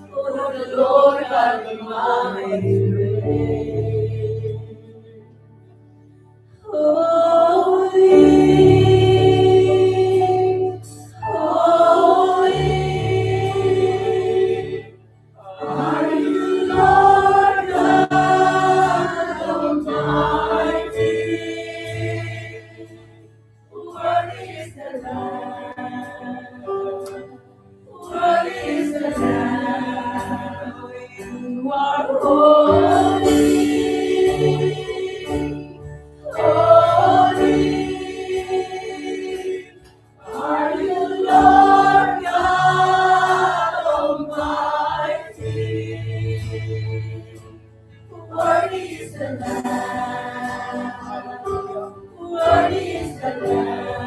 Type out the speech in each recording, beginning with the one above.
For the Lord God Almighty the Lamb. Worthy is the Lamb.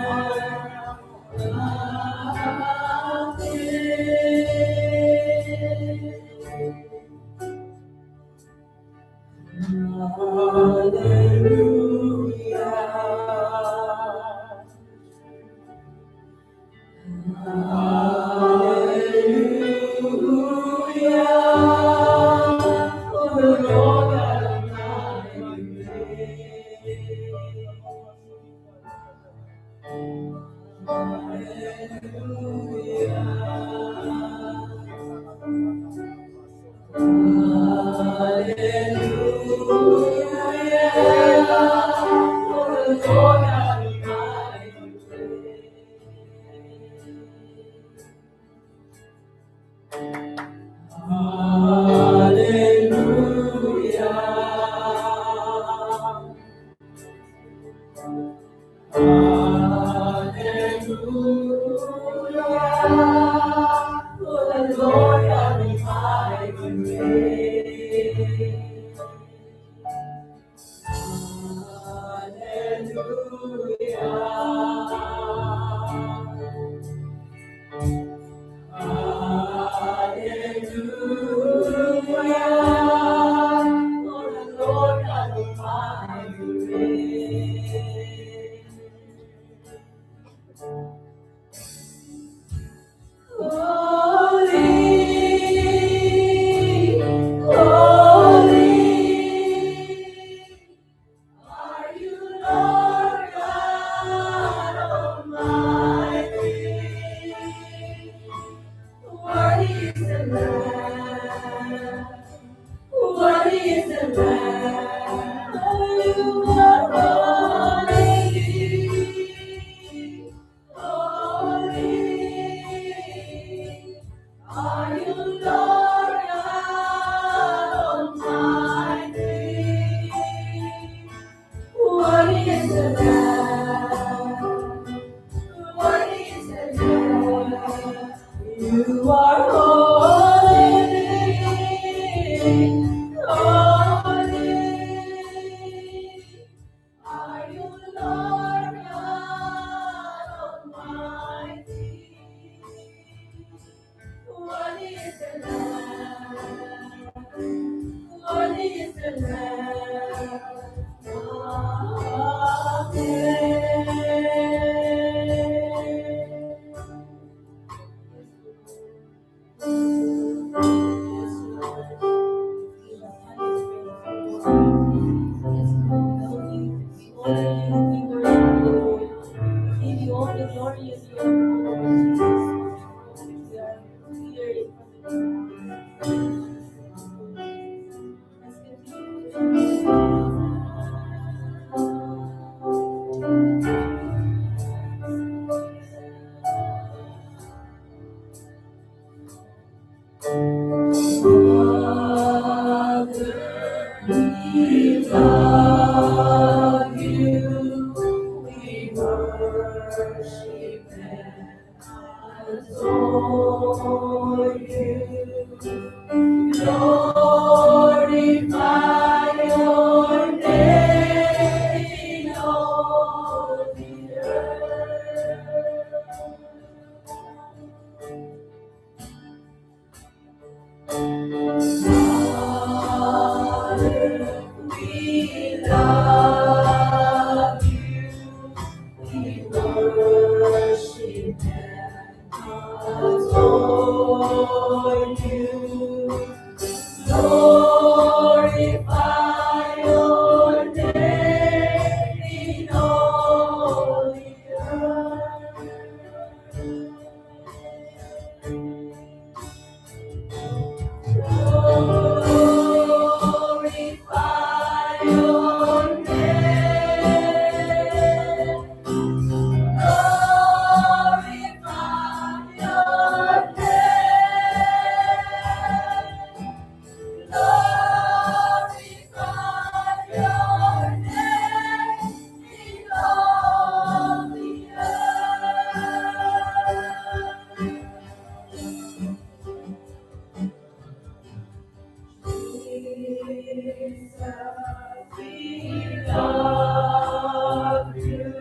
love you,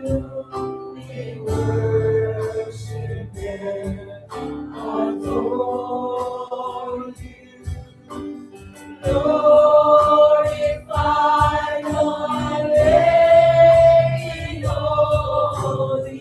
we worship and adore you. Glorify your name in all the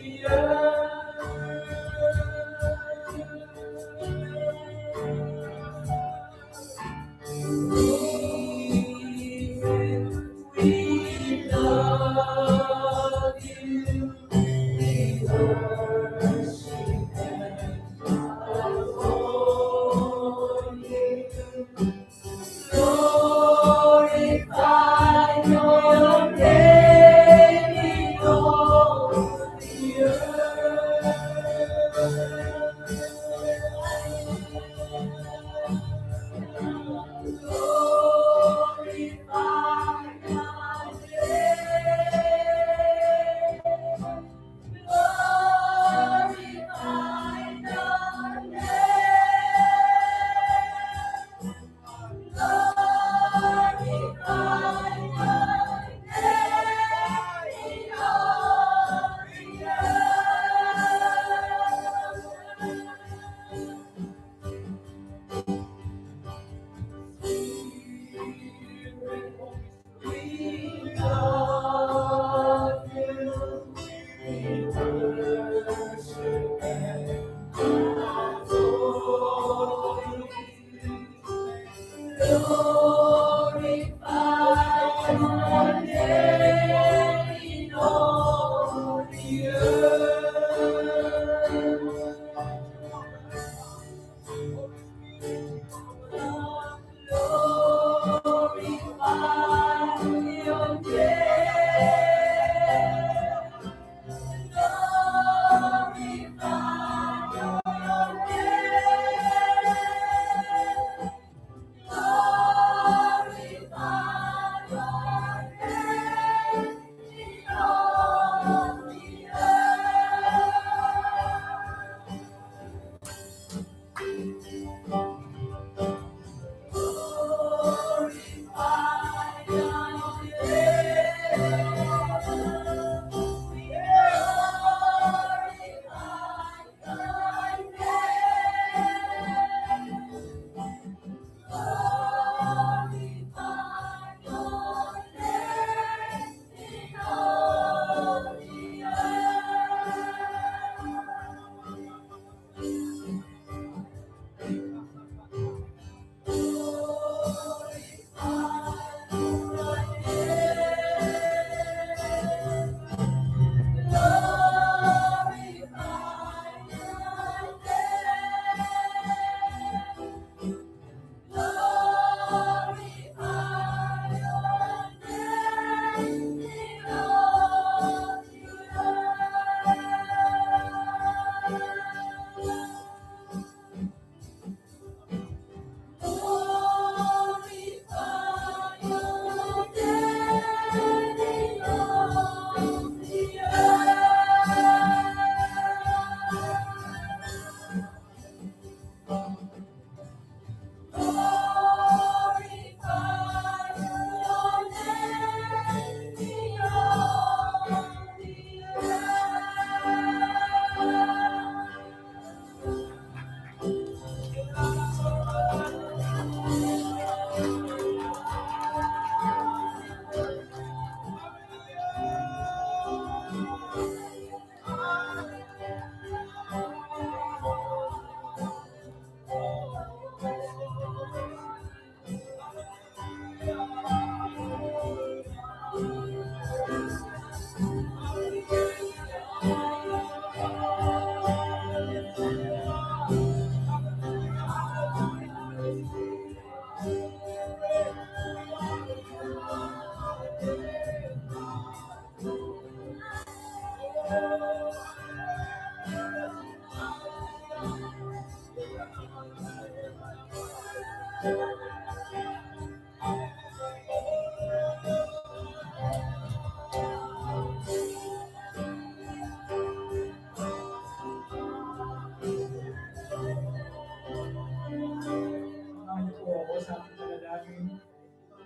we love you, we worship and adore you. Glorify your name in all the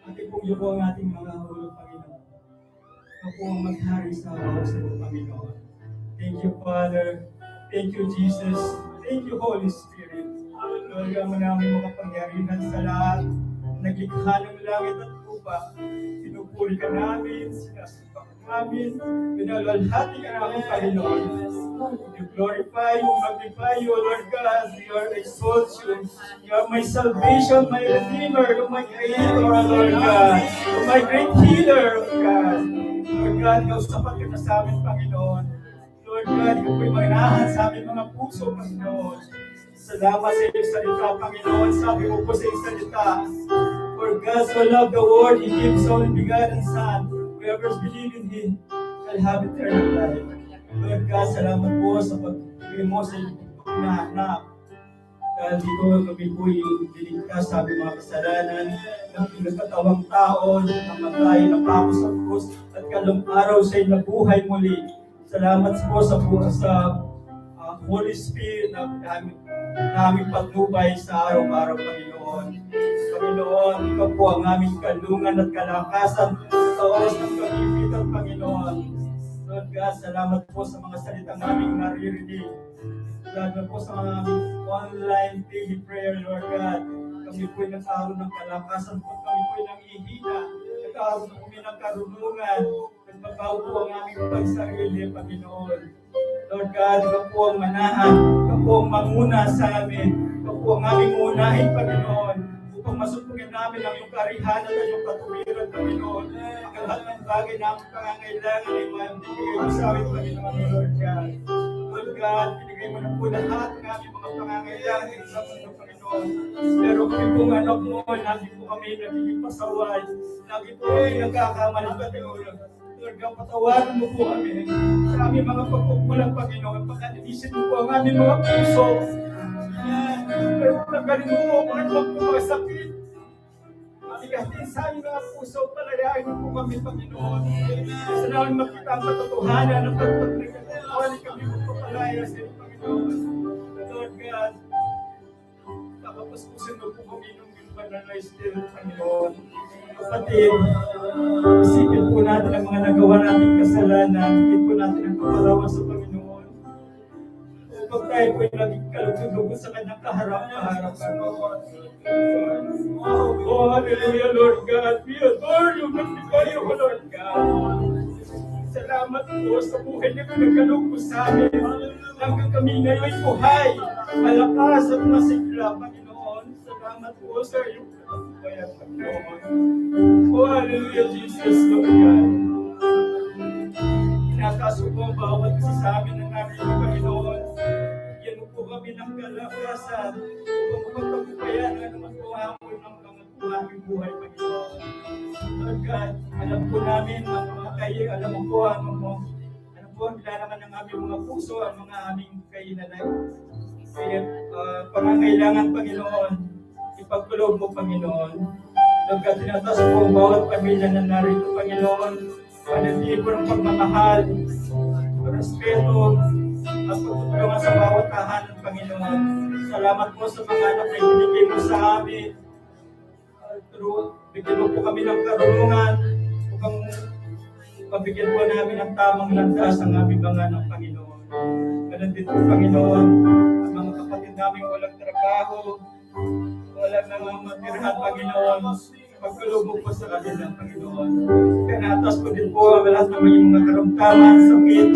Ating pong yuko ang ating mga ulo, Panginoon. Ikaw po ang maghari sa bawat sa Panginoon. Thank you, Father. Thank you, Jesus. Thank you, Holy Spirit. Lord, ang namin makapangyarihan sa lahat. Naglikha ng langit at lupa. Pinupuri ka namin, sinasamba ka namin, pinalalhati ka namin, Panginoon. We glorify you, magnify you, Lord God. We are exalt you. You are my salvation, my Redeemer, you're my Creator, Lord God. You're my great healer, Lord God. Lord God, ikaw sapat ka na sa amin, Panginoon. Lord God, ikaw po'y manahan sa aming mga puso, Panginoon. Salamat sa iyong salita, Panginoon. Sabi mo po sa iyong salita, for God so loved the world, He gave His only begotten Son. Whoever believes in Him shall have eternal life. Lord God, salamat po sa pagbigay mo sa iyong na anak. Dahil dito kami po yung diligtas sa aming mga kasalanan, ng pinagkatawang tao, namatay na pako sa krus, at kalong araw siya'y nabuhay muli. Salamat po sa Holy Spirit na aming patnubay sa araw-araw, Panginoon. Panginoon, ikaw po ang aming kalungan at kalakasan sa oras ng pag-ibitan, Panginoon. Lord God, salamat po sa mga salitang aming naririnig. Salamat po sa mga aming online daily prayer, Lord God. Kami po'y nagkaroon ng kalakasan po, kami po'y nangihina, nagkaroon kami ng karunungan, nagbabago po ang aming pagsarili, Panginoon. Lord God, ikaw po ang manahan, ikaw po ang manguna sa amin, ikaw po ang aming unahin, Panginoon, upang masupugin namin ang iyong karihan at ang iyong katuwiran, Panginoon. Ang lahat ng bagay na aming pangangailangan ay mabigay mo sa amin, Panginoon, Lord God. Lord God, binigay mo na po lahat ng aming mga pangangailangan sa mundo, Panginoon. Pero kami pong anak mo, lagi po kami nagiging pasaway, lagi po kami nagkakamali, Panginoon. Lord God, patawarin mo po kami sa aming mga pagkukulang, Panginoon. Pagkalisin mo po ang aming mga puso. Pero pagkakalin mo po ang mga sakit. Matigasin sa aming mga puso, palayain mo po kami, Panginoon. Sa namin makita ang katotohanan ng pagpapalikan kami magpapalaya sa iyo, Panginoon. Lord God, kapapaspusin mo po kami ng banal na Spirit, Panginoon. Kapatid, isipin po natin ang mga nagawa nating kasalanan, isipin po natin ang kapalawan sa Panginoon. Upang tayo po'y naging kalugod sa kanyang kaharap-kaharap sa Panginoon. Oh, hallelujah, Lord God. We adore you, magnify you, Lord God. Salamat po sa buhay na pinagkalog po sa amin. Hanggang kami ngayon buhay, malakas at masigla, Panginoon. Salamat po sa iyong kaya, Panginoon. Oh, hallelujah, Jesus, Lord God. Nakasubo ang bawat isa sa amin ng aming Panginoon. Yan po kami ng kalakasan upang magpagpapayan ang naman po hamon ng mga aming buhay, Panginoon. Lord God, alam po namin ang mga kayo, alam mo po ang mga alam po ang nilalaman ng aming mga puso, ang mga aming kainanay. Kaya pangangailangan, Panginoon, ipagkulog mo, Panginoon. Lord God, tinatas po ang bawat pamilya na narito, Panginoon. Panatili po ng pagmamahal, respeto, at pagtutulungan sa bawat tahanan, Panginoon. Salamat po sa mga anak na ibinigay mo sa amin. Bigyan mo po kami ng karunungan upang pabigyan po namin ang tamang landas ang aming mga anak, Panginoon. Ganun din po, Panginoon, ang mga kapatid namin walang trabaho, walang namamatirahan, Panginoon. Pagkulog mo po sa kanila, Panginoon. Kaya natas ko din po ang lahat ng mga karamdaman, sakit.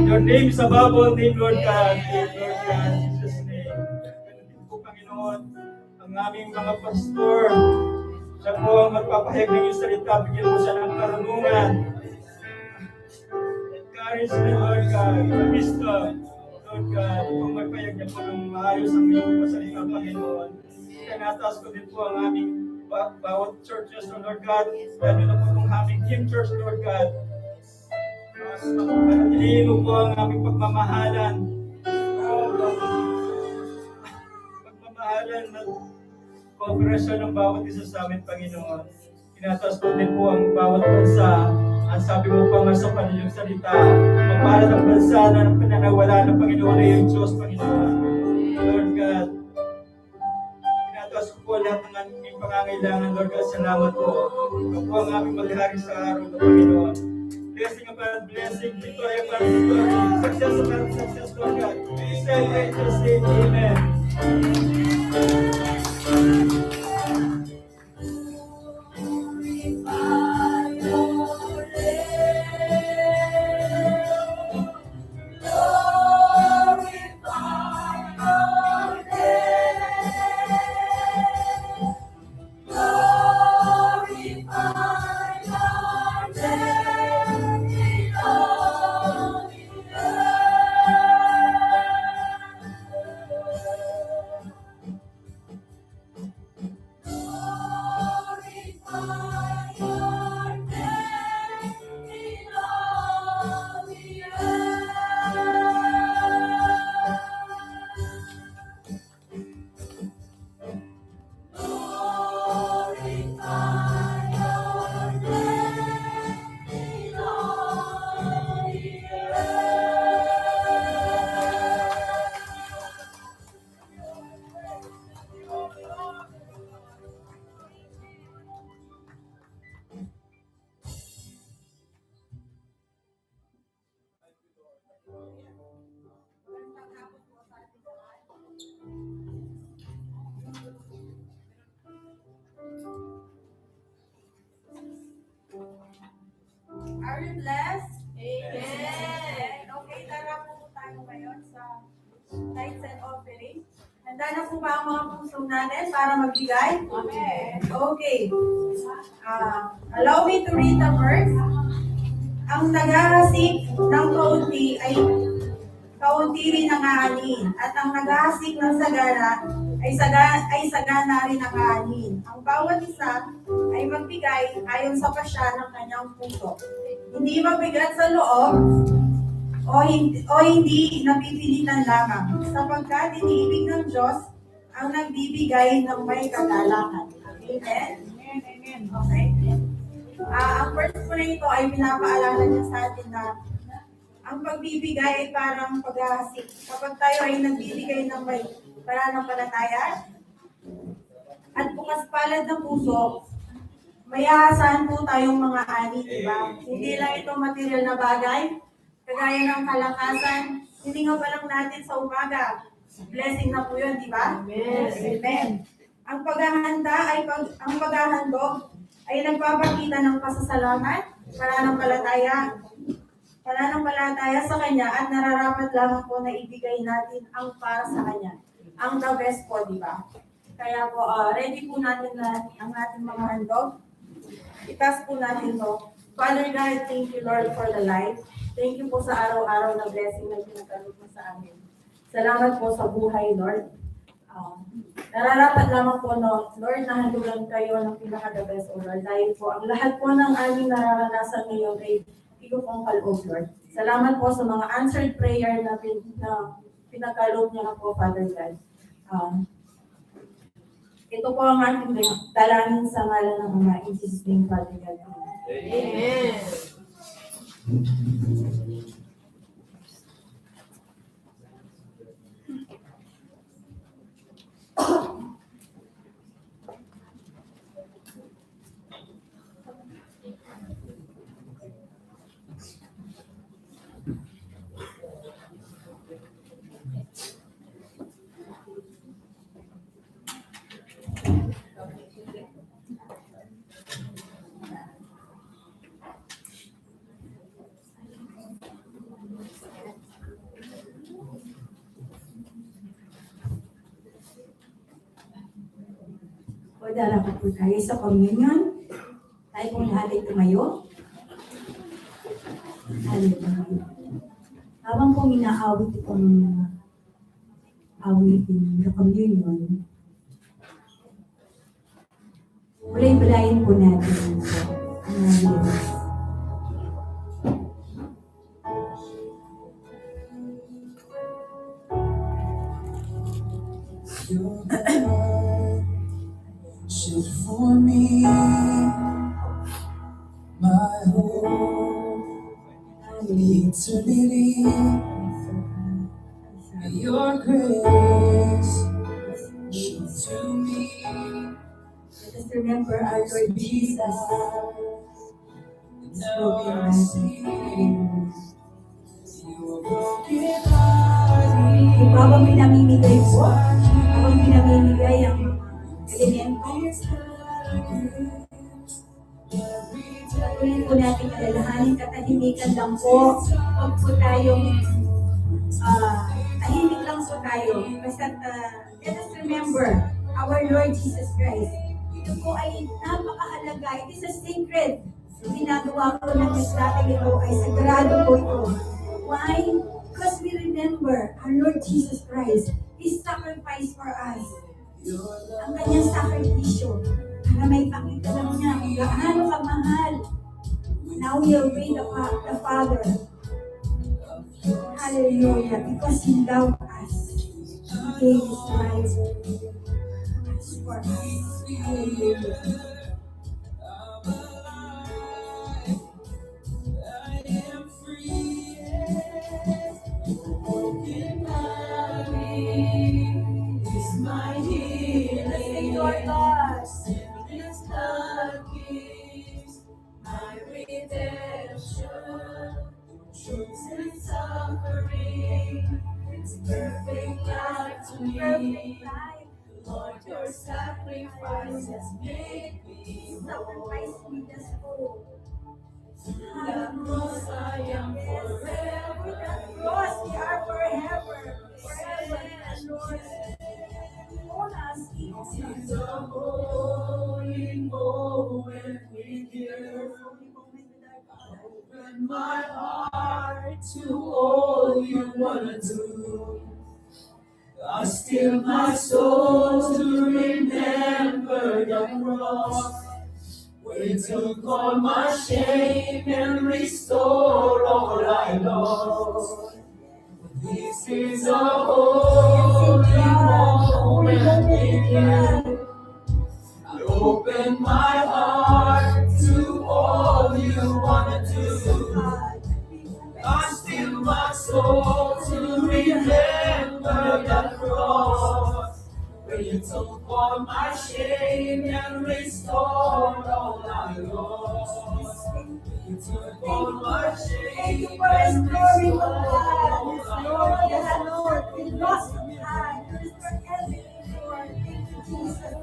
Your name is above all name, Lord God. Lord God, in Jesus' name. Ganun din po, Panginoon, ang aming mga pastor. Siya po ang magpapahayag ng iyong salita. Bigyan mo siya ng karunungan. Encourage me, Lord God. Wisdom, Lord God. Kung magpahayag niya po ng maayos ang iyong pasalita, Panginoon. Kaya natas ko din po ang aming bawat churches, Lord God. Lalo na po itong aming team church, Lord God. Panatilihin mo po ang aming pagmamahalan. Pagmamahalan na kooperasyon ng bawat isa sa amin, Panginoon. Tinatas po din po ang bawat bansa. Ang sabi mo pa nga sa panilang salita, magpalad ang bansa na pinanawala ng Panginoon ay yung Diyos, Panginoon. Lord God, tinatas po po lahat ng aming pangangailangan, Lord God. Salamat po. Ikaw po ang aming maghari sa araw ng Panginoon. Blessing upon blessing, victory upon victory, success upon success, Lord God. We celebrate your name. Amen. Are you blessed? Amen. Okay, tara po tayo ngayon sa tithes and offering. Handa na po ba ang mga puso natin para magbigay? Amen. Okay. Allow me to read the verse. Ang naghahasik ng kaunti ay kaunti rin ang aanin, at ang naghahasik ng sagana ay sagana rin ang aanin. Ang bawat isa ay magbigay ayon sa pasya ng kanyang puso. Hindi mabigat sa loob o hindi napipilitan lamang, sapagkat iniibig ng Diyos ang nagbibigay ng may kagalakan. Amen? Amen. Okay. Ang verse po na ito ay pinapaalala niya sa atin na ang pagbibigay ay parang paghahasik. Kapag tayo ay nagbibigay ng may pananampalataya at bukas palad ng puso, may aasahan po tayong mga ani, diba? Hindi lang ito material na bagay, kagaya ng kalakasan, hindi nga pa lang natin sa umaga. Blessing na po yun, diba? Yes. Amen. Ang paghahandog ay nagpapakita ng pasasalamat, pananampalataya sa Kanya, at nararapat lamang po na ibigay natin ang para sa Kanya. Ang the best po, diba? Kaya po, ready po natin na ang ating mga handog. Itas po natin to. Father God, thank you, Lord, for the life. Thank you po sa araw-araw na blessing na pinagkalog mo sa amin. Salamat po sa buhay, Lord. Nararapat lamang po, no, Lord, na handulan kayo ng pinaka-the best, O Lord. Dahil po, ang lahat po ng aming nararanasan ngayon ay ikaw pong kaloob, Lord. Salamat po sa mga answered prayer na pinagkaloob niyo na po, Father God. Ito po ang ating dalangin sa ngalan ng Ama, in Jesus' name, Father God. Amen. O darapat po tayo sa communion. Tayo pong lahat ay tumayo. Hallelujah. Habang pong inaawit itong awitin na communion, balay-balayin po natin ang lyrics. For me, my hope, eternity, your grace, show to me. remember our Lord Jesus. Now I see your broken body. Habang pinamimigay po, habang pinamimigay ang mga elemento, patuloy po natin alalahanin, katahimikan lang po. Huwag po tayong tahimik lang po tayo. Basta let us remember our Lord Jesus Christ. Ito po ay napakahalaga. It is a sacred. Yung ginagawa po ng mensahe ito ay sagrado po ito. Why? Because we remember our Lord Jesus Christ, His sacrifice for us. Ang kanyang sakripisyo para may pakita lang niya kung gaano kamahal. Now we obey the Father. Hallelujah. Because He loved us. He gave His life for us. Hallelujah. Lord God, It's the keys, my redemption, chosen suffering, it's perfect life to me. perfect life. Lord, your sacrifice has made me Sacrifice whole. me the soul. That cross I am forever. With that cross we are forever. Forever, Lord. Hold us, It's a holy moment with you. Open my heart to all you wanna do. I still my soul to remember the cross. Where you took all my shame and restored all I lost. This is a holy moment with you. I open my heart to all you wanna do. I still my soul to remember the cross. Where you took all my shame and restored all I lost. You took all my Thank you shame for and restoring restored all all I Lord, yes, lost. Lord, we lost time. You restore everything, Lord. Thank you, Jesus.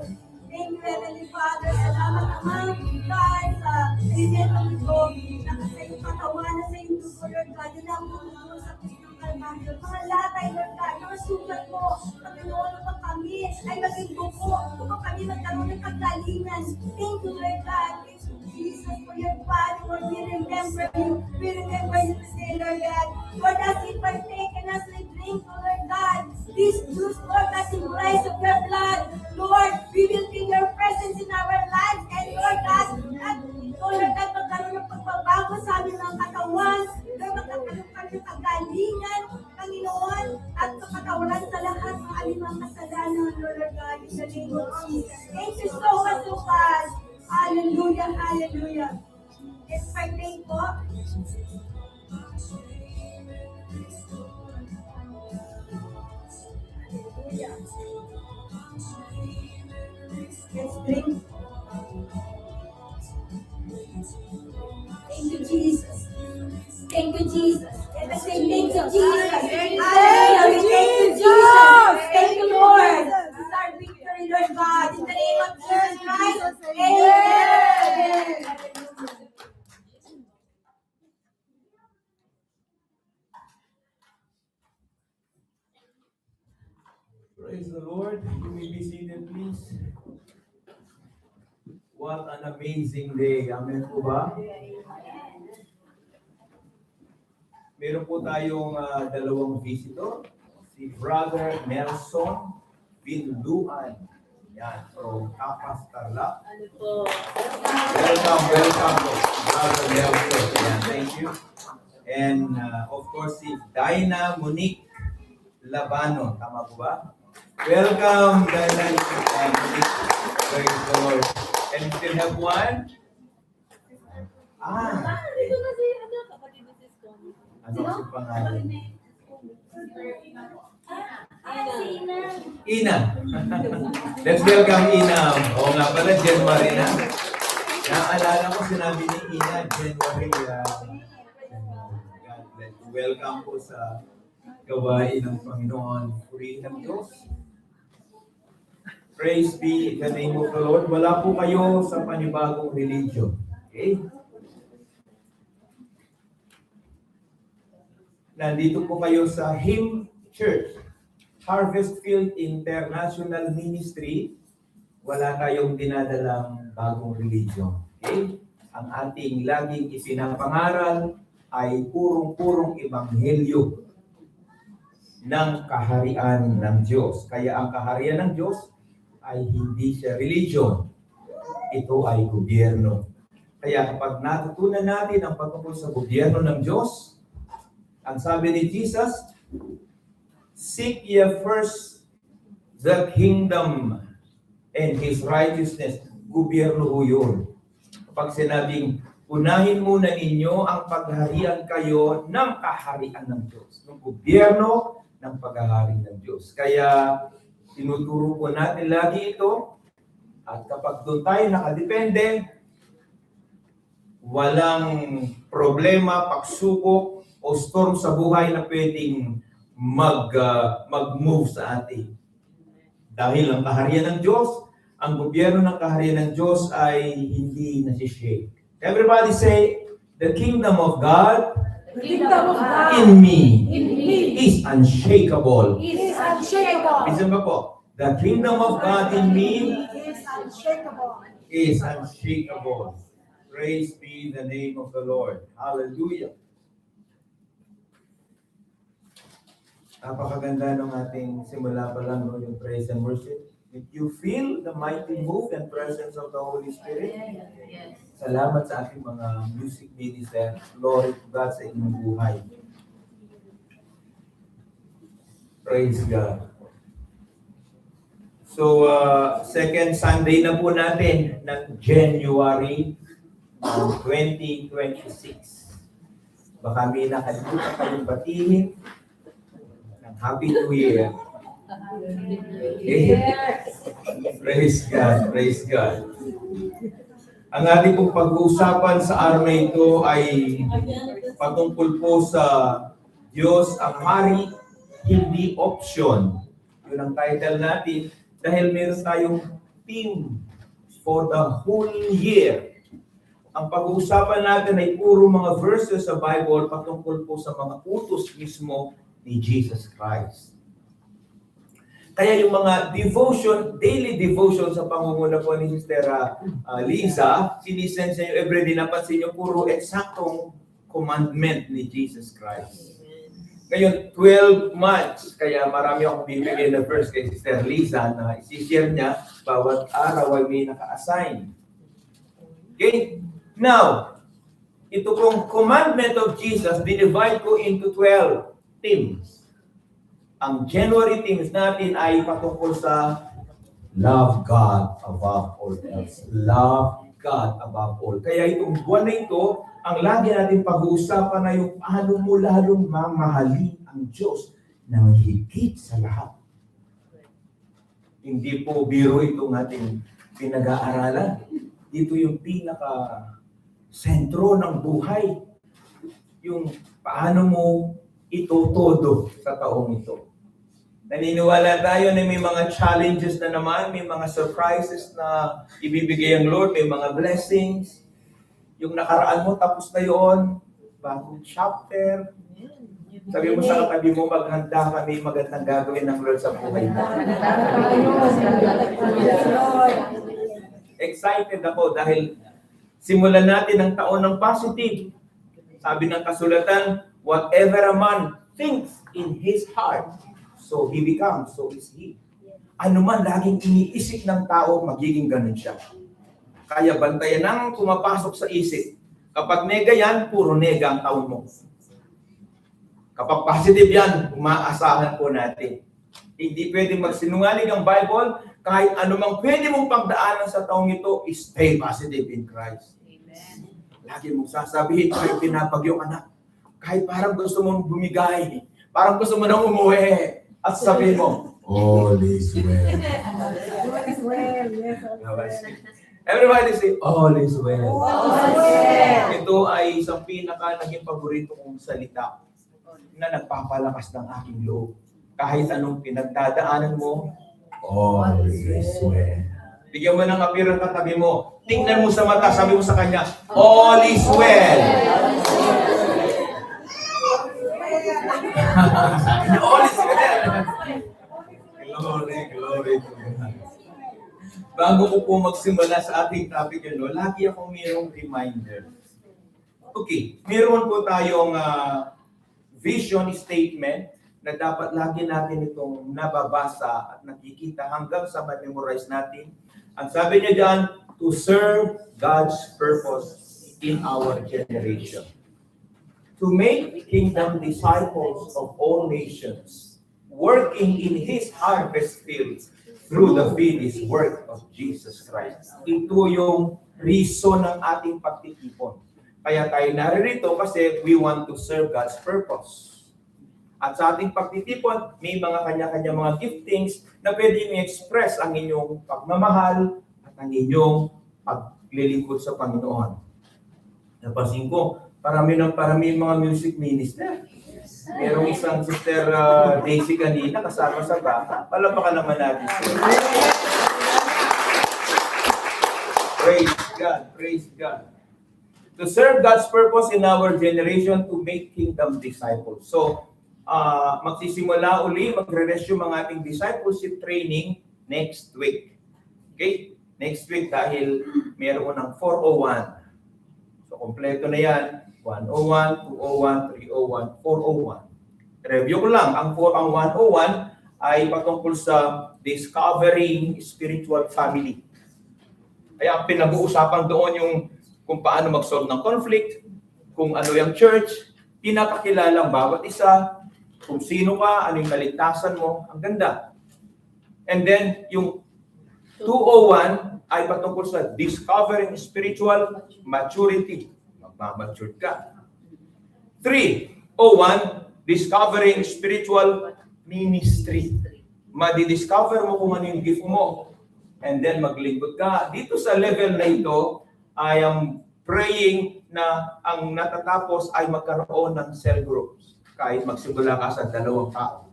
Thank you, Heavenly Father. Salamat naman, God, sa event ito. Sa iyong katawan na sa iyong dugo, Lord God. Yun ang puno sa Kristong Kalbaryo. Mga latay, Lord God. Mga sugat mo. Pagkanoon upang kami ay maging buko. Upang kami magkaroon ng kagalingan. Thank you, Lord God. Thank you, Jesus, for your body. Lord, we remember you. We remember you today, Lord God. Lord, as we partake and as we drink, Lord God, this juice, Lord, that symbolize of your blood, Lord, we will feel your presence in our lives. And Lord God, at Lord God, magkaroon ng pagbabago sa aming mga katawan. Lord, magkakaroon kami ng kagalingan, Panginoon, at kapatawaran sa lahat ng aming mga kasalanan, Lord God, in the name of Jesus. Thank you so much, Lord God. Hallelujah, hallelujah. Let's partake po. Hallelujah. Let's drink. Thank you, Jesus. Thank you, Jesus. Let us say thank you, Jesus. Hallelujah. We thank you, Jesus. Thank you, Lord. This is our victory, Lord God. In the name of Jesus Christ. Amen. Praise the Lord. You may be seated, please. What an amazing day. Amen po ba? Meron po tayong dalawang visitor. Si Brother Nelson Binduan. Yan, from Tapas, Tarlac. Welcome po, Brother Nelson. Yan, thank you. And of course, si Dinah Monique Labano. Tama po ba? Welcome, Dinah Monique. Praise the Lord. And we still have one. Dito na si kapatid ni Sis Connie. Ano si pangalan? Ina. Let's welcome Ina. Oo nga pala, January na. Naalala ko sinabi ni Ina, January. God bless you. Welcome po sa gawain ng Panginoon. Purihin ng Diyos. Praise be the name of the Lord. Wala po kayo sa panibagong religion. Okay? Nandito po kayo sa Hymn Church, Harvest Field International Ministry. Wala kayong dinadalang bagong religion. Okay? Ang ating laging ipinapangaral ay purong-purong ebanghelyo ng kaharian ng Diyos. Kaya ang kaharian ng Diyos ay hindi siya religion. Ito ay gobyerno. Kaya kapag natutunan natin ang patungkol sa gobyerno ng Diyos, ang sabi ni Jesus, seek ye first the kingdom and His righteousness. Gobyerno ho yun. Kapag sinabing, unahin muna ninyo ang pagharian kayo ng kaharian ng Diyos. Ng gobyerno ng paghahari ng Diyos. Kaya, tinuturo po natin lagi ito. At kapag doon tayo nakadepende, walang problema, pagsubok, o storm sa buhay na pwedeng mag-move sa atin. Dahil ang kaharian ng Diyos, ang gobyerno ng kaharian ng Diyos ay hindi nasishake. Everybody say, the kingdom of God in me is unshakable. Is unshakable. Listen ba po? The kingdom of God in me Is unshakable. is unshakable. Praise be the name of the Lord. Hallelujah. Napakaganda ng ating simula pa lang, no, yung praise and worship. If you feel the mighty move and presence of the Holy Spirit, salamat sa ating mga music minister. Glory to God sa inyong buhay. Praise God. So, second Sunday na po natin ng January 2026. Baka may nakalimutan kayong batiin ng Happy New Year. Okay? Praise God, praise God. Ang ating pong pag-uusapan sa araw na ito ay patungkol po sa Diyos ang Hari, hindi option. Yun ang title natin dahil meron tayong theme for the whole year. Ang pag-uusapan natin ay puro mga verses sa Bible patungkol po sa mga utos mismo ni Jesus Christ. Kaya yung mga devotion, daily devotion sa pangunguna po ni Sister Liza, sinisend sa inyo everyday, napansin nyo, puro eksaktong commandment ni Jesus Christ. Ngayon, 12 months, kaya marami akong bibigay na verse kay Sister Liza na isi-share niya, bawat araw ay may naka-assign. Okay? Now, ito pong commandment of Jesus, dinivide ko into 12 themes. Ang January themes natin ay patungkol sa love God above all else. Love God above all. Kaya itong buwan na ito, ang lagi natin pag-uusapan ay yung paano mo lalong mamahalin ang Diyos ng higit sa lahat. Hindi po biro itong ating pinag-aaralan. Ito yung pinaka-sentro ng buhay. Yung paano mo ito todo sa taong ito. Naniniwala tayo na may mga challenges na naman, may mga surprises na ibibigay ang Lord, may mga blessings. Yung nakaraan mo, tapos na yun, bagong chapter. Sabi mo sa katabi mo, maghanda ka, may magandang gagawin ng Lord sa buhay mo. Excited ako dahil simulan natin ang taon ng positive. Sabi ng kasulatan, whatever a man thinks in his heart, so he becomes, so is he. Ano man laging iniisip ng tao, magiging ganun siya. Kaya bantayan ang pumapasok sa isip. Kapag nega yan, puro nega ang taon mo. Kapag positive yan, umaasahan po natin. Hindi pwedeng magsinungaling ang Bible, kahit anumang pwede mong pagdaanan sa taong ito, stay positive in Christ. Amen. Lagi mong sasabihin, kahit pinapag yung anak, kahit parang gusto mong bumigay, parang gusto mo nang umuwi, at sabihin mo, All is well. All is well. Yes, all is well. Everybody say, all is well. All is well. Ito ay isang naging paborito kong salita na nagpapalakas ng aking loob. Kahit anong pinagdadaanan mo, all is well. Bigyan mo ng apirang katabi mo. Tingnan mo sa mata, sabi mo sa kanya, all is well. All is well. Glory, glory to God. Bago ko po magsimula sa ating topic, lagi akong mayroong reminder. Okay, meron po tayong vision statement na dapat lagi natin itong nababasa at nakikita hanggang sa ma-memorize natin. Ang sabi niya dyan, to serve God's purpose in our generation. To make kingdom disciples of all nations, working in His harvest fields through the finished work of Jesus Christ. Ito yung reason ng ating pagtitipon. Kaya tayo naririto kasi we want to serve God's purpose. At sa ating pagtitipon, may mga kanya-kanya mga giftings na pwede i-express ang inyong pagmamahal at ang inyong paglilingkod sa Panginoon. Napansin ko, parami mga music minister. Merong isang Sister Daisy kanina kasama sa bata. Palapakan naman natin siya. Praise God, praise God. To serve God's purpose in our generation to make kingdom disciples. So, magsisimula uli, magre-resume ang ating discipleship training next week. Okay? Next week dahil meron ng 401. So, kompleto na yan. 101, 201, 301, 401. Review ko lang, ang 101 ay patungkol sa discovering spiritual family. Kaya ang pinag-uusapan doon yung kung paano mag-solve ng conflict, kung ano yung church, pinapakilala ang bawat isa, kung sino ka, ano yung kaligtasan mo, ang ganda. And then, yung 201 ay patungkol sa discovering spiritual maturity. Magmamature ka. 301, discovering spiritual ministry. Madi-discover mo kung ano yung gift mo. And then maglingkod ka. Dito sa level na ito, I am praying na ang natatapos ay magkaroon ng cell groups. Kahit magsimula ka sa 2 tao.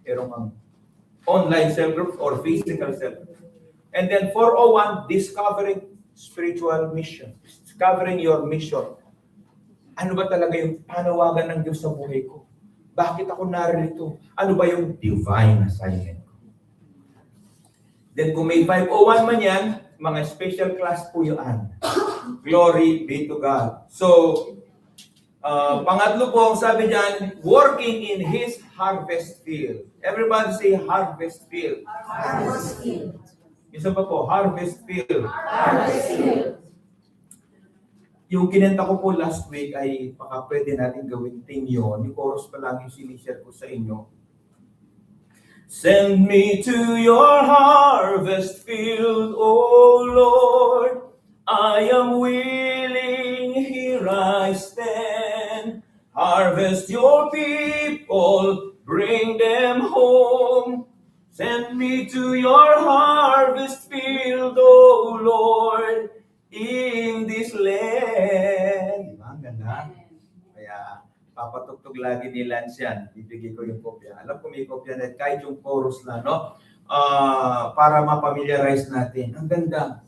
Pero ang online cell groups or physical cell groups. And then 401, discovering spiritual mission. Discovering your mission. Ano ba talaga yung panawagan ng Diyos sa buhay ko? Bakit ako narito? Ano ba yung divine assignment ko? Then kung may 501 man yan, mga special class po yan. Glory be to God. So, pangatlo po, ang sabi dyan, working in His harvest field. Everybody say harvest field. Harvest field. Isa pa po, harvest field. Harvest field. Yung kinenta ko po last week ay baka pwede natin gawin thing yun. Yung chorus pa lang yung sinishare ko sa inyo. Send me to your harvest field, O Lord. I am willing, here I stand. Harvest your people, bring them home. Send me to your harvest field, O Lord, in this land. Diba? Ang ganda. Kaya, papatugtog lagi ni Lance yan. Bibigay ko yung kopya. Alam ko may kopya na kahit yung chorus lang, no? Para mapamiliarize natin. Ang ganda.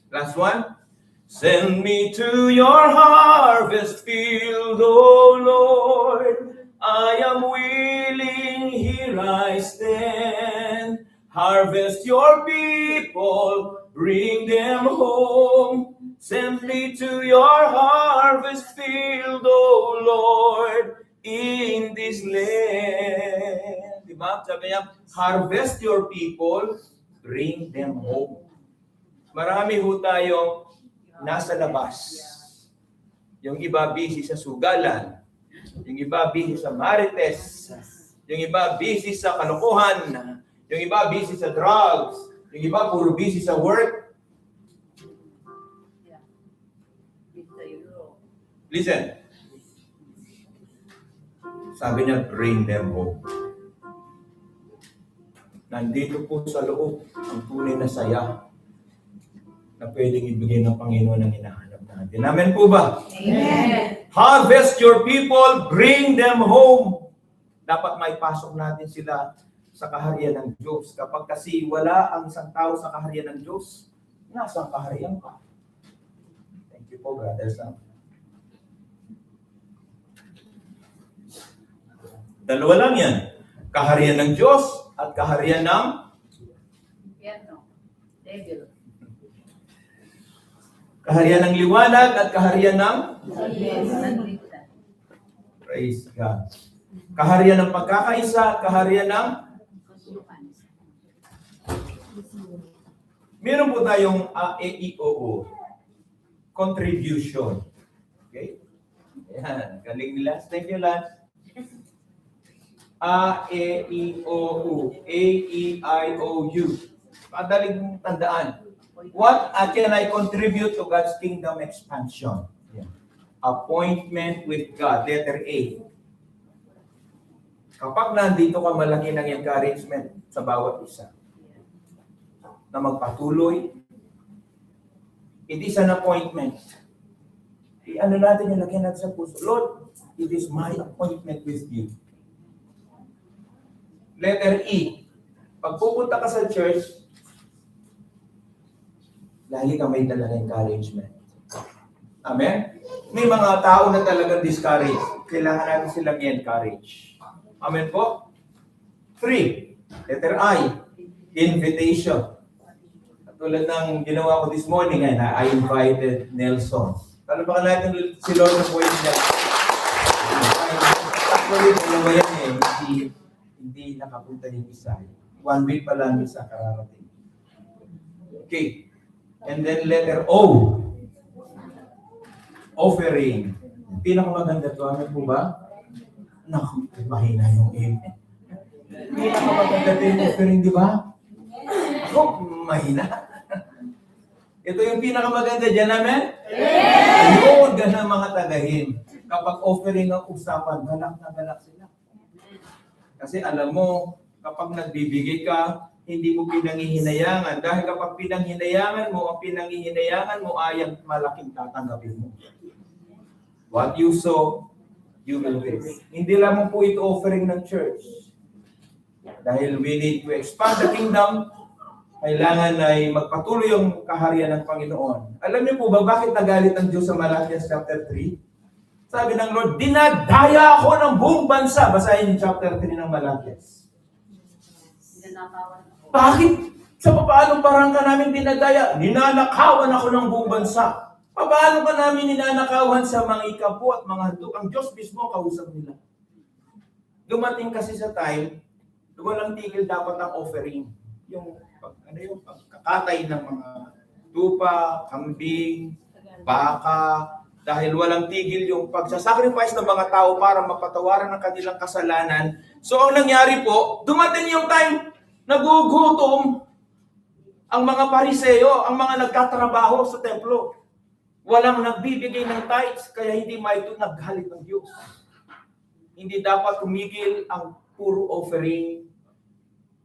Last one. Send me to your harvest field, O Lord. I am willing, here I stand. Harvest your people, bring them home. Send me to your harvest field, O Lord, in this land. Diba? Sabi niya, harvest your people, bring them home. Marami ho tayong nasa labas. Yung iba busy sa sugalan. Yung iba busy sa marites. Yung iba busy sa kalokohan. Yung iba busy sa drugs. Yung iba puro busy sa work. Listen. Sabi niya, bring them home. nandito po sa loob ang tunay na saya na pwedeng ibigay ng Panginoon ang hinahanap natin. Amen po ba? Amen. Harvest your people, bring them home. Dapat may pasok natin sila sa kaharian ng Diyos. Kapag kasi wala ang isang tao sa kaharian ng Diyos, nasa kaharian ka. Thank you po, Brother Sam. Dalawa lang yan. Kaharian ng Diyos at kaharian ng Devil. kaharian ng liwanag at kaharian ng praise God. Kaharian ng pagkakaisa at kaharian ng meron po tayong AEOO, contribution. Okay? Ayan, galing ni Lance. Thank you, Lance. AEOU, A-E-I-O-U. Madaling tandaan. What can I contribute to God's kingdom expansion? Ayan. Appointment with God, letter A. Kapag nandito ka, malaki ng encouragement sa bawat isa na magpatuloy. It is an appointment. Ano natin yung lagyan natin sa puso? Lord, it is my appointment with you. Letter E. Pag pupunta ka sa church, lagi ka may dala ng encouragement. Amen? May mga tao na talagang discouraged. Kailangan natin silang i-encourage. Amen po? 3. Letter I. Invitation. Tulad ng ginawa ko this morning, I invited Nelson. Talabakan natin si Lord na po yun niya. Actually, dalawa yan eh. Hindi nakapunta yung isa. 1 week pa lang isa kararating. Okay. And then letter O. Offering. Pinakamaganda to. Amen po ba? Naku, mahina yung amen. Pinakamaganda to yung offering, di ba? Ako, mahina. Ito yung pinakamaganda dyan, amen? Yes! Ayun, ganun mga tagahin. Kapag offering ang usapan, galak na galak sila. Kasi alam mo, kapag nagbibigay ka, hindi mo pinangihinayangan. Dahil kapag pinanghinayangan mo, ang pinanghihinayangan mo ay ang malaking tatanggapin mo. What you sow, you will reap. Hindi lamang po ito offering ng church. Dahil we need to expand the kingdom, kailangan ay magpatuloy yung kaharian ng Panginoon. Alam niyo po ba bakit nagalit ang Diyos sa Malachias chapter 3? Sabi ng Lord, dinadaya ako ng buong bansa. Basahin yung chapter 3 ng Malachias. Bakit? Sa paano parang ka namin dinadaya? Ninanakawan ako ng buong bansa. Paano ka namin ninanakawan sa mga ikapo at mga handog? Ang Diyos mismo kausap nila. Dumating kasi sa time, walang tigil dapat ang offering. Yung pagkakatay ng mga tupa, kambing, baka, dahil walang tigil yung pagsasacrifice ng mga tao para mapatawaran ng kanilang kasalanan. So ang nangyari po, dumating yung time, nagugutom ang mga Pariseo, ang mga nagtatrabaho sa templo. Walang nagbibigay ng tithes, kaya hindi maito naghalit ng Diyos. Hindi dapat tumigil ang puro offering.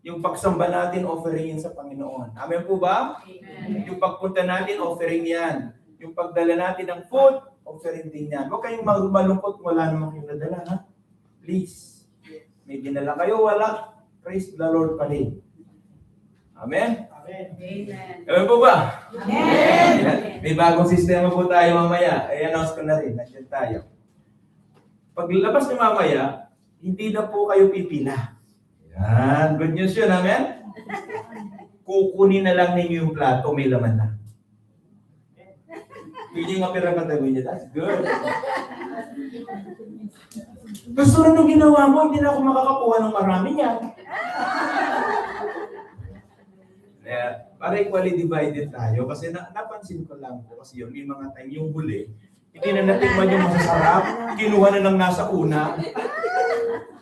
Yung pagsamba natin, offering yan sa Panginoon. Amen po ba? Amen. Yung pagpunta natin, offering yan. Yung pagdala natin ng food, offering din yan. Huwag kayong malungkot, wala naman kayong nadala, ha? Please. May dinala kayo, wala. Praise the Lord pa rin. Amen? Amen. Amen po ba? Amen. May bagong sistema po tayo mamaya. I-announce ko na rin. Nandiyan tayo. Paglabas ni mamaya, hindi na po kayo pipila. Yan. Good news yun, amen? Kukunin na lang ninyo yung plato, may laman na. Hindi nga pera katabi niya. That's good. Gusto rin nung ginawa mo, hindi na ako makakakuha ng marami niyan. Para equally divided tayo. Kasi napansin ko lang po, kasi yun, may mga time yung huli, hindi na natikman yung masasarap, kinuha na lang nasa una.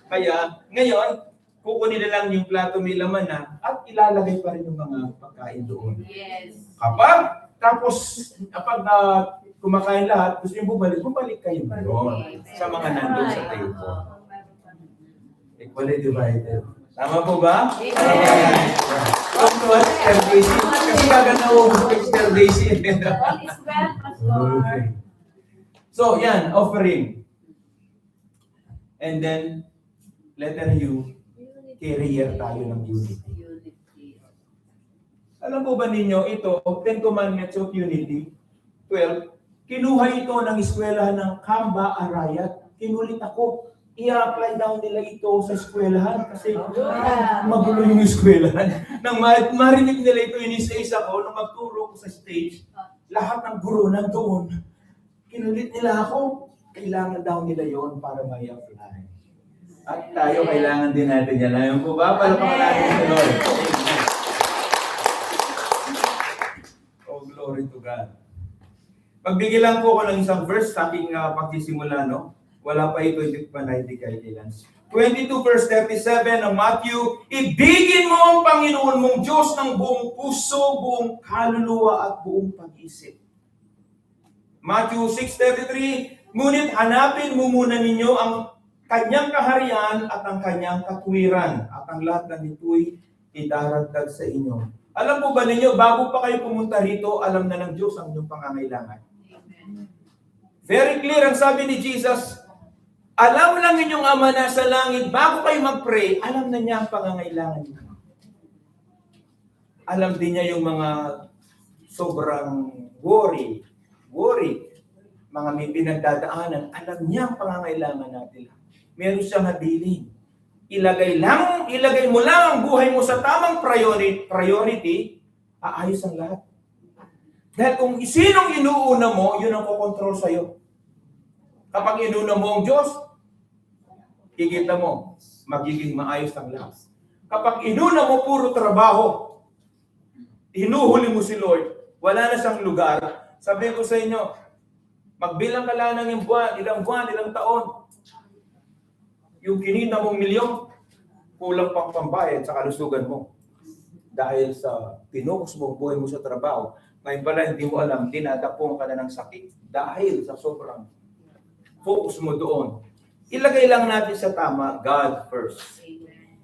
Kaya, ngayon, kukunin na lang yung plato may laman na at ilalagay pa rin yung mga pagkain doon. Yes. Tapos kumakain lahat, gusto nyo bumalik kayo doon sa mga nandun sa table. Equally divided. Tama po ba? Tungkol, Esther Daisy. Kasi gaganda ko sa Esther Daisy. All is well, Pastor. So, yan, offering. And then, letter U, carrier tayo ng unity. Alam po ba ninyo, ito, 10 Commandments of Unity, 12, kinuha ito ng eskwelahan ng Kamba Arayat. Kinulit ako. I-apply daw nila ito sa eskwelahan kasi magulo yung eskwelahan. Nang marinig nila ito, inisa-isa ko, nang magturo ko sa stage, lahat ng guro nandoon. Kinulit nila ako. Kailangan daw nila yon para may apply. At tayo, kailangan din natin yan. Ayaw po ba? Palapakan natin sa Lord. Oh, glory to God. Magbigay lang po ako ng isang verse sa aking pagsisimula, no? Wala pa ito, hindi pa naiti kay Ilan. 22 verse 37 ng Matthew, ibigin mo ang Panginoon mong Diyos ng buong puso, buong kaluluwa at buong pag-isip. Matthew 6:33, ngunit hanapin mo muna ninyo ang kanyang kaharian at ang kanyang katwiran at ang lahat ng ito'y idaragdag sa inyo. Alam po ba ninyo, bago pa kayo pumunta rito, alam na ng Diyos ang inyong pangangailangan. Very clear ang sabi ni Jesus, alam lang inyong Ama na sa langit, bago kayo mag-pray, alam na niya ang pangangailangan niyo. Alam din niya yung mga sobrang worry, mga may pinagdadaanan, alam niya ang pangangailangan natin. Meron siyang habiling. Ilagay mo lang ang buhay mo sa tamang priority, aayos ang lahat. Dahil kung sinong inuuna mo, yun ang kukontrol sa'yo. Kapag inuuna mo ang Diyos, kikita mo, magiging maayos ang lahat. Kapag inuna mo puro trabaho, hinuhuli mo si Lord, wala na siyang lugar, sabihin ko sa inyo, magbilang ka lang ng buwan, ilang taon. Yung kinita mong milyon, kulang pang pambayad sa kalusugan mo. Dahil sa pinukus mong buhay mo sa trabaho, ngayon pala hindi mo alam, dinadapong ka na ng sakit dahil sa sobrang focus mo doon. Ilagay lang natin sa tama, God first.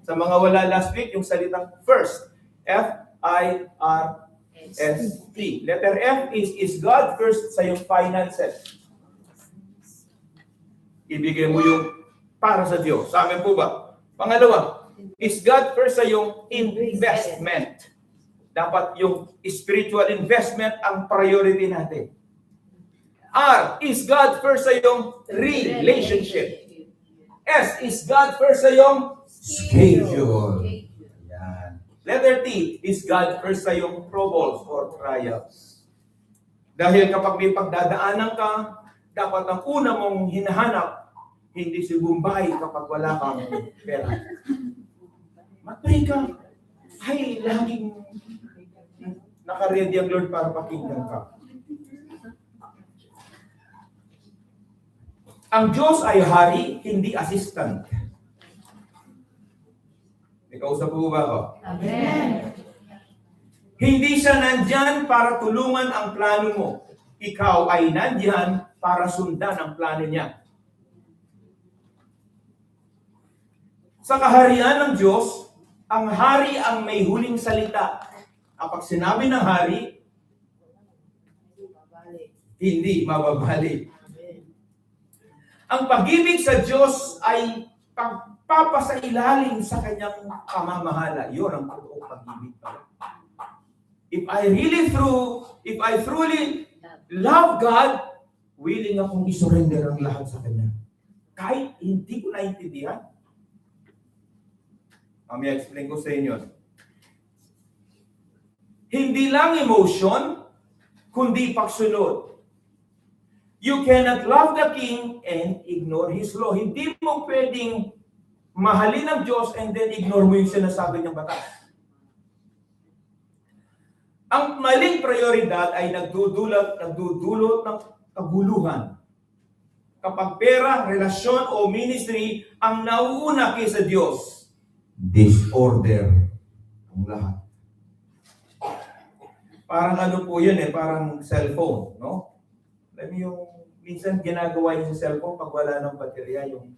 Sa mga wala last week, yung salitang first. F-I-R-S-T. Letter F is God first sa yung finances. Ibigay mo yung para sa Diyos. Sa amin po ba? Pangalawa, is God first sa yung investment. Dapat yung spiritual investment ang priority natin. R, is God first sa yung relationship. S, is God first sa yung schedule. Yan. Letter T, is God first sa yung troubles or trials. Dahil kapag may pagdadaanan ka, dapat ang una mong hinahanap, hindi si Bombay kapag wala kang pera. Mag-pray ka. Ay, laging naka-ready ang Lord para pakinggan ka. Ang Diyos ay hari, hindi assistant. May kausap po ba ako? Amen. Hindi siya nandyan para tulungan ang plano mo. Ikaw ay nandyan para sundan ang plano niya. Sa kaharian ng Diyos, ang hari ang may huling salita. Kapag sinabi ng hari, hindi mababalik. Ang pag-ibig sa Diyos ay pagpapasailalim sa kanyang pamamahala. Yun ang totoong pag-ibig. If I truly love God, willing akong isurrender ang lahat sa Kanya. Kahit hindi ko naintindihan. May explain ko sa inyo. Hindi lang emotion, kundi pagsunod. You cannot love the King and ignore His law. Hindi mo pwedeng mahalin ang Diyos and then ignore mo yung sinasabi niyang batas. Ang maling prioridad ay nagdudulot ng kaguluhan. Kapag pera, relasyon o ministry ang nauuna kaysa Diyos, disorder ang lahat. Parang ano po yun parang cellphone, no? Alam yung minsan ginagawa yung sa cellphone pag wala ng baterya, yung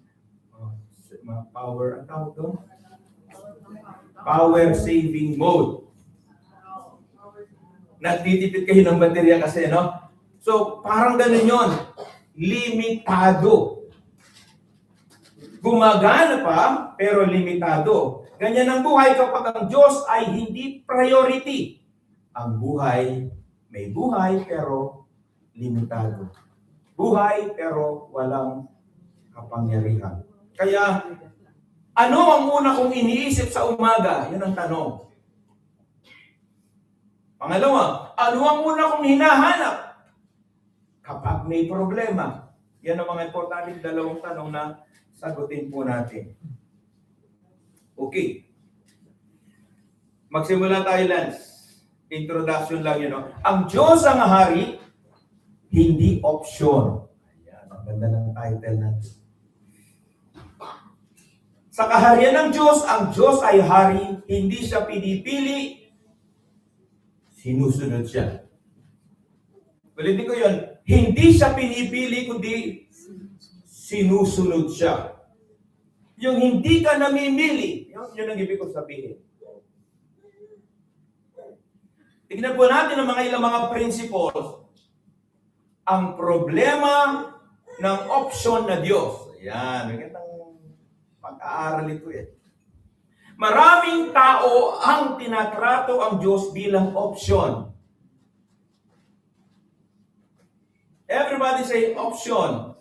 power, ang tawag doon? Power saving mode. Nagtitipid kayo ng baterya kasi, no? So, parang ganun yun. Limitado. Gumagana pa, pero limitado. Ganyan ang buhay kapag ang Diyos ay hindi priority. Ang buhay, may buhay pero limitado. Buhay pero walang kapangyarihan. Kaya, ano ang una kong iniisip sa umaga? Yan ang tanong. Pangalawa, ano ang una kong hinahanap kapag may problema? Yan ang mga importanteng dalawang tanong na sagutin po natin. Okay. Magsimula tayo, Lance. Introduction lang yun. No? Ang Diyos ang hari, hindi option. Ayan, ang ganda ng title natin. Sa kaharian ng Diyos, ang Diyos ay hari, hindi siya pinipili, sinusunod siya. Ulitin ko yun, hindi siya pinipili, kundi sinusunod siya. Yung hindi ka namimili, yun ang ibig kong sabihin. Tignan po natin ang mga ilang mga principles. Ang problema ng option na Diyos. Ayan, magandang pag-aaral ito eh. Maraming tao ang tinatrato ang Diyos bilang option. Everybody say option.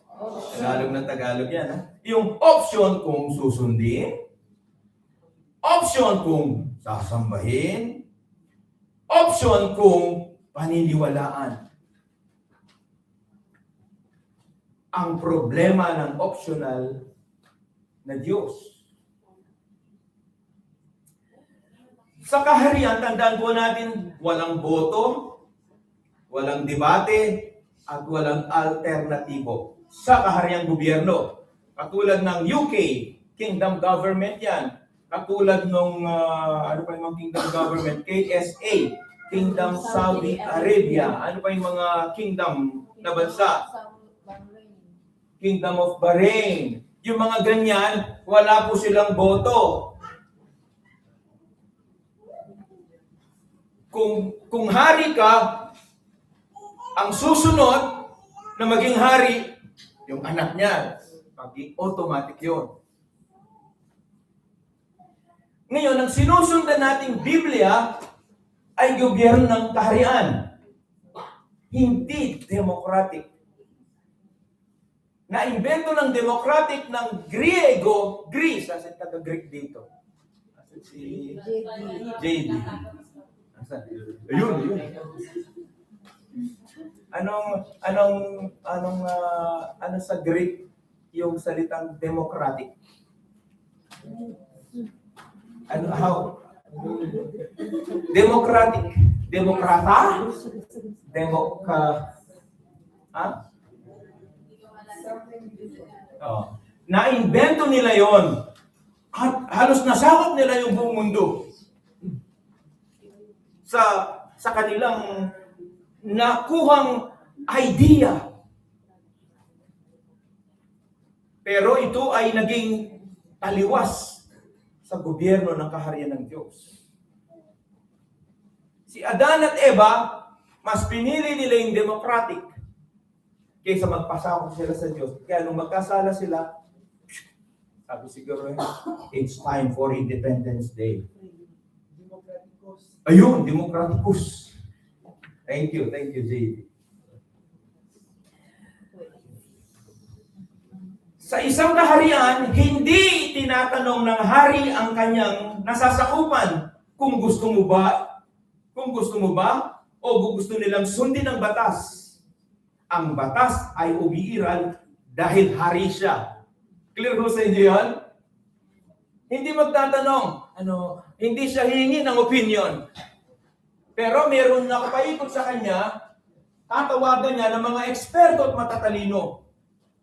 Tagalog ng Tagalog yan. Ha? Yung option kung susundin, option kung sasambahin, option kung paniniwalaan. Ang problema ng optional na Diyos. Sa kaharian, tandaan po natin, walang boto, walang debate, at walang alternatibo sa kahariang gobyerno. Katulad ng UK, kingdom government yan. Katulad ng, ano pa yung mga kingdom government? KSA, Kingdom Saudi Arabia. Ano pa yung mga kingdom na bansa? Kingdom of Bahrain. Yung mga ganyan, wala po silang boto. Kung hari ka, ang susunod na maging hari, yung anak niya, maging automatic yun. Ngayon, ang sinusundan nating Biblia ay gobyerno ng kaharian. Hindi democratic. Na-invento ng democratic ng Griego, Greece, asan taga-Greek dito? Asan si JD? Asan? Ayun. Ano sa Greek yung salitang democratic? Democratic. Demokrata? Na-invento nila yon. At halos nasakop nila yung buong mundo. Sa kanilang nakuhang idea. Pero ito ay naging taliwas sa gobyerno ng kaharian ng Diyos. Si Adan at Eva, mas pinili nila yung democratic kaysa magpasakop sila sa Diyos. Kaya nung magkasala sila, sabi siguro, it's time for Independence Day. Ayun, Democraticus. Thank you, JD. Sa isang kaharian, hindi tinatanong ng hari ang kanyang nasasakupan kung gusto mo ba o gusto nilang sundin ang batas. Ang batas ay umiiral dahil hari siya. Clear ho sa inyo yun? Hindi magtatanong, hindi siya hingi ng opinion. Pero meron nakapaikot sa kanya, tatawagan niya ng mga eksperto at matatalino.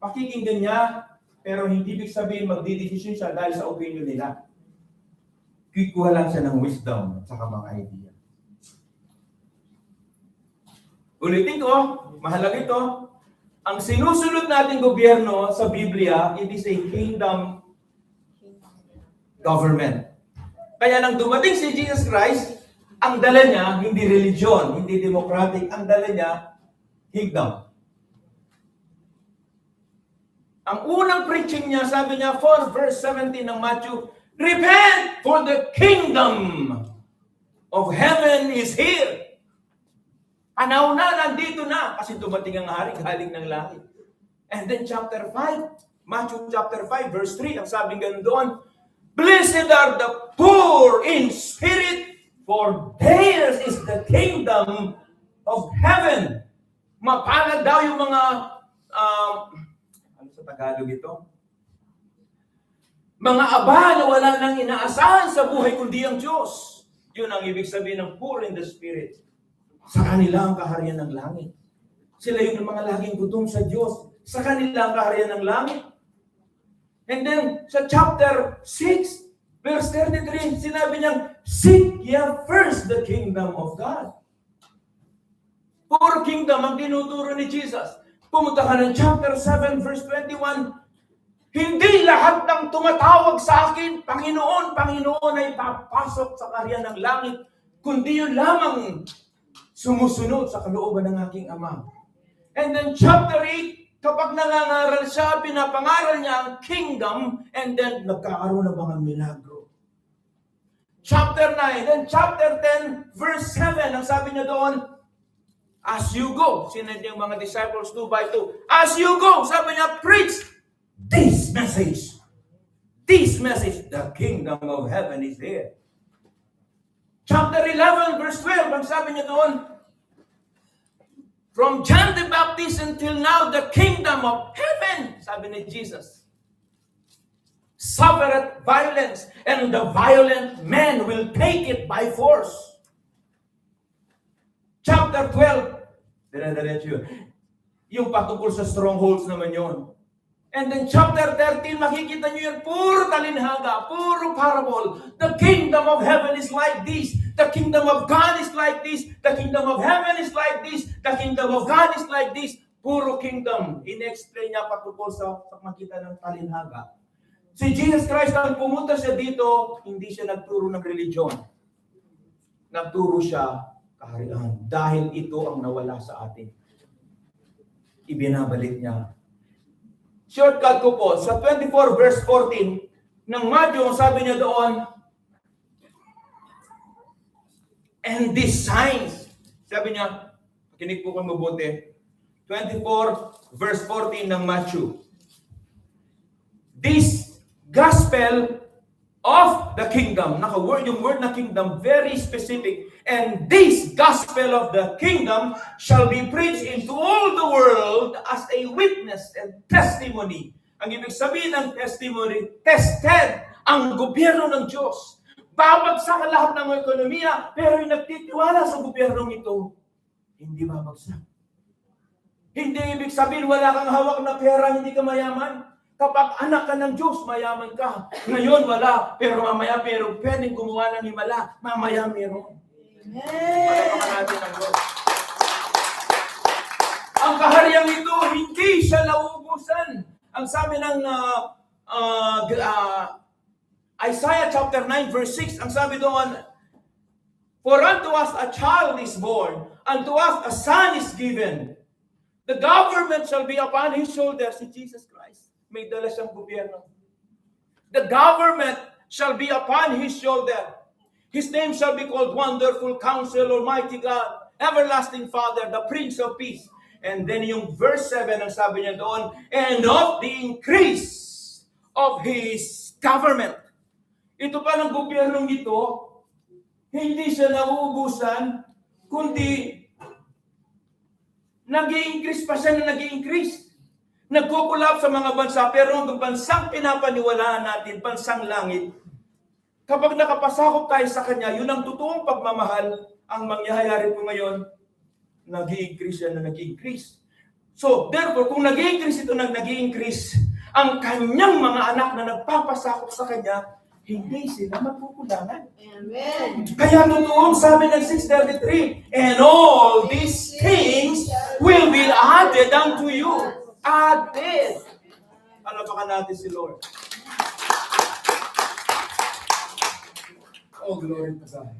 Pakikinggan niya, pero hindi ibig sabihin magdidesisyon siya dahil sa opinion nila. Kikuha lang siya ng wisdom at saka mga idea. Ulitin ko, mahalaga ito. Ang sinusunod nating gobyerno sa Biblia, it is a kingdom government. Kaya nang dumating si Jesus Christ, ang dala niya, hindi religion, hindi democratic, ang dala niya, kingdom. Ang unang preaching niya, sabi niya, 4 verse 17 ng Matthew, repent, for the kingdom of heaven is here. Anaw na, nandito na, kasi dumating ang hari, galing ng langit. And then chapter 5, Matthew chapter 5, verse 3, ang sabing ganun doon, blessed are the poor in spirit, for theirs is the kingdom of heaven. Mapalad daw yung mga, ano sa Tagalog ito? Mga aba na wala nang inaasahan sa buhay kundi ang Diyos. Yun ang ibig sabihin ng poor in the spirit. Sa kanila ang kaharian ng langit. Sila yung mga laging gutom sa Diyos. Sa kanila ang kaharian ng langit. And then, sa chapter 6, verse 33, sinabi niyang, seek ye first the kingdom of God. Puro kingdom ang tinuturo ni Jesus. Pumunta ka ng chapter 7, verse 21, hindi lahat ng tumatawag sa akin, Panginoon, Panginoon, ay papasok sa kaharian ng langit, kundi yun lamang sumusunod sa kalooban ng aking Ama. And then chapter 8, kapag nangangaral siya, pinapangaral niya ang kingdom, and then nagkakaroon ng mga milagro. Chapter 9, then chapter 10, verse 7, ang sabi niya doon, as you go, sinad niya yung mga disciples 2 by 2, as you go, sabi niya, preach this message, the kingdom of heaven is here. Chapter 11, verse 12, ang sabi niya doon, from John the Baptist until now, the kingdom of heaven, sabi ni Jesus, suffereth violence, and the violent man will take it by force. Chapter 12, dire-diretso yun. Yung patungkol sa strongholds naman yun. And then chapter 13, makikita nyo yun, puro talinhaga, puro parable. The kingdom of heaven is like this. The kingdom of God is like this. The kingdom of heaven is like this. The kingdom of God is like this. Puro kingdom. In-explain niya patungkol sa makita ng talinhaga. Si Jesus Christ, ang pumunta siya dito, hindi siya nagturo ng religion. Nagturo siya kaharian. Dahil ito ang nawala sa atin. Ibinabalik niya. Shortcut ko po, sa 24 verse 14 ng Matthew, sabi niya doon, and these signs, sabi niya, kinig po kung mabuti, 24 verse 14 ng Matthew, this gospel of the kingdom, yung word na kingdom, very specific, and this gospel of the kingdom shall be preached into all the world as a witness and testimony. Ang ibig sabihin ng testimony, tested ang gobyerno ng Diyos. Babagsak ang lahat ng ekonomiya, pero yung nagtitiwala sa gobyernong ito, hindi babagsak. Hindi ibig sabihin wala kang hawak na pera, hindi ka mayaman. Kapag anak ka ng Diyos, mayaman ka. Ngayon, wala. Pero mamaya, pwedeng gumawa ng himala. Mamaya, meron. Amen. Natin ang Diyos. Ang kahariang ito, hindi siya nauubusan. Ang sabi ng Isaiah chapter 9, verse 6, ang sabi doon, for unto us a child is born, unto us a son is given. The government shall be upon his shoulders, si Jesus Christ. May dala siyang gobyerno. The government shall be upon his shoulder. His name shall be called Wonderful Counselor, Almighty God, Everlasting Father, the Prince of Peace. And then yung verse 7, ang sabi niya doon, and of the increase of his government. Ito pa ng gobyernong ito, hindi siya nauubusan, kundi nag-i-increase pa siya na nag-i-increase. Nagkukulap sa mga bansa, pero ang bansang pinapaniwalaan natin, bansang langit, kapag nakapasakop tayo sa Kanya, yun ang totoong pagmamahal. Ang mangyayari po ngayon, nag-i-increase yan na nag-i-increase. So, therefore, kung nag-i-increase ito na nag-i-increase, ang Kanyang mga anak na nagpapasakop sa Kanya, hindi sila magkukulangan. Amen. Kaya totoong sabi ng 6:33, and all these things will be added unto you. Added. Alapakan natin si Lord. Oh, glory to God.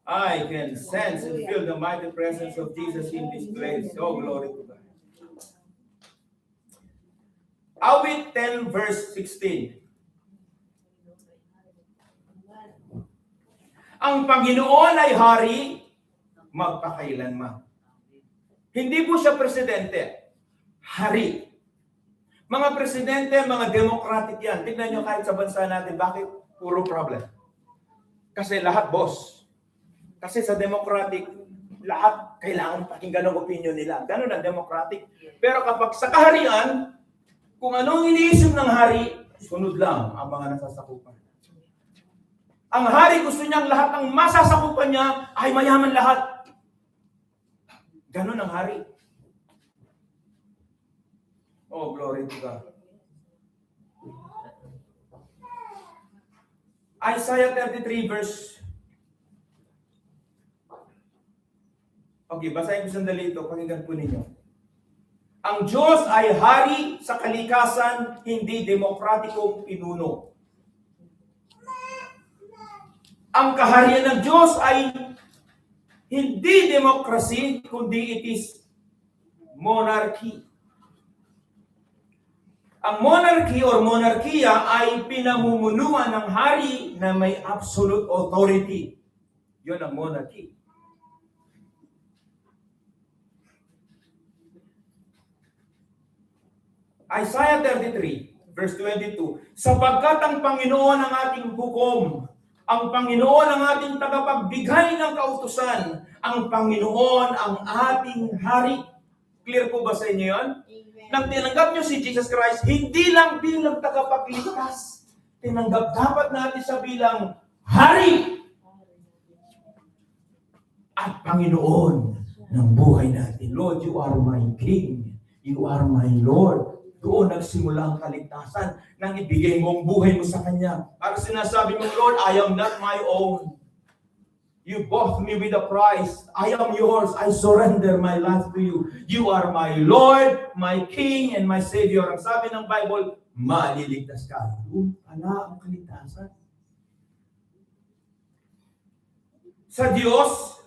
I can sense and feel the mighty presence of Jesus in this place. Oh, glory to God. Awit 10 verse 16. Ang Panginoon ay hari magpakailanman. Hindi po siya presidente. Hari. Mga presidente, mga democratic yan. Tignan nyo kahit sa bansa natin, bakit puro problem? Kasi lahat boss. Kasi sa democratic, lahat kailangan pakinggan ang opinion nila. Ganun ang democratic. Pero kapag sa kaharian, kung anong iniisip ng hari, sunod lang ang mga nasasakupan. Ang hari gusto niyang lahat ng masasakupan niya ay mayaman lahat. Ganun ang hari. Oh, glory to God. Isaiah 33 verse. Okay, basahin ko sandali ito. Pakinggan po ninyo. Ang Diyos ay hari sa kalikasan, hindi demokratikong pinuno. Ang kaharian ng Diyos ay hindi demokrasi, kundi it is monarchy. Ang monarchy or monarkiya ay pinamumunuan ng hari na may absolute authority. Yun ang monarchy. Isaiah 33, verse 22, sapagkat ang Panginoon ang ating hukom, ang Panginoon ang ating tagapagbigay ng kautusan, ang Panginoon ang ating hari. Clear po ba sa inyo yun? Nang tinanggap nyo si Jesus Christ, hindi lang bilang tagapagligtas. Tinanggap dapat natin sa bilang hari at Panginoon ng buhay natin. Lord, you are my King. You are my Lord. Doon nagsimula ang kaligtasan nang ibigay mo ang buhay mo sa Kanya. Para sinasabi mo, Lord, I am not my own. You bought me with a price. I am yours. I surrender my life to you. You are my Lord, my King, and my Savior. Ang sabi ng Bible, maliligtas ka. Ala ang kaligtasan. Sa Diyos,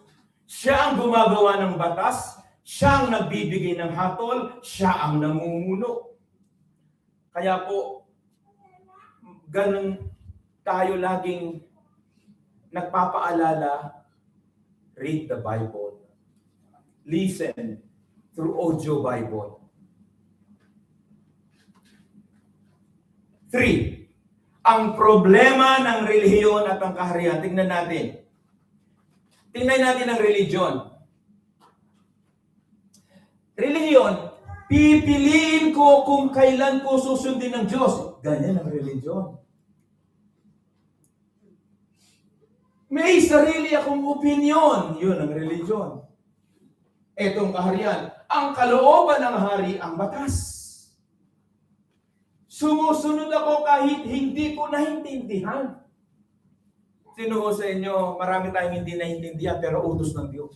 siya ang gumagawa ng batas, siya ang nagbibigay ng hatol, siya ang namumuno. Kaya po, ganun tayo laging nagpapaalala, read the Bible. Listen through audio Bible. 3. Ang problema ng relihiyon at ang kaharian. Tingnan natin. Tingnan natin ang religion. Relihiyon, pipiliin ko kung kailan ko susundin ng Diyos. Ganyan ang religion. May sarili akong opinion. Yun ang religion. Etong kaharian. Ang kalooban ng hari, ang batas. Sumusunod ako kahit hindi ko naintindihan. Sino ho sa inyo, marami tayong hindi naintindihan pero utos ng Diyos.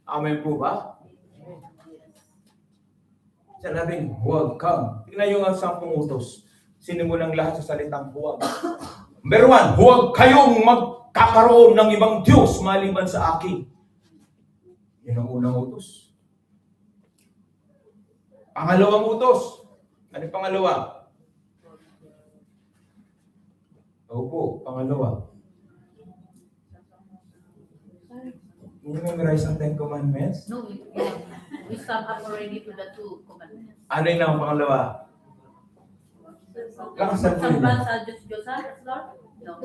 Amen po ba? Sinabing, huwag kang. Tingnan yung ang 10 utos. Sinimulang lahat sa salitang huwag. Number 1, huwag kayong magkakaroon ng ibang Diyos maliban sa akin. Yan ang unang utos. Pangalawang utos. Ano yung pangalawa? Opo, pangalawa. Memorize ang 10 Commandments? No, we sum up already to the 2 commandments. Ano yung ang pangalawa? Lakasan mo Samba yun. sa Diyos-Diyosan, Lord? No.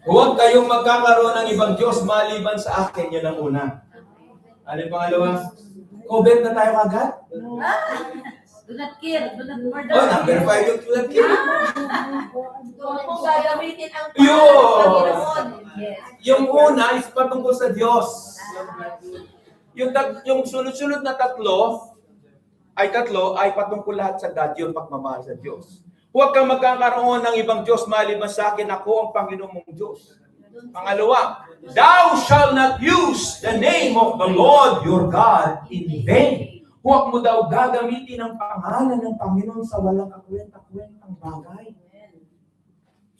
Huwag kayong magkakaroon ng ibang Diyos maliban sa akin. Yan ang una. Ano yung pangalawa? Covet na tayo agad? Do not kill, do not murder. Oh, number 5 yung tulad kayo. Doon po gagamitin ang Yun! Yes. Yung una is patungkol sa Diyos. Yung sunod-sunod na tatlo ay patungkol lahat sa God, yung pagmamahal sa Diyos. Huwag kang magkakaroon ng ibang Diyos maliban sa akin, ako ang Panginoon mong Diyos. Pangalawa, thou shalt not use the name of the Lord your God in vain. Huwag mo daw gagamitin ang pangalan ng Panginoon sa walang kakwenta-kwentang bagay.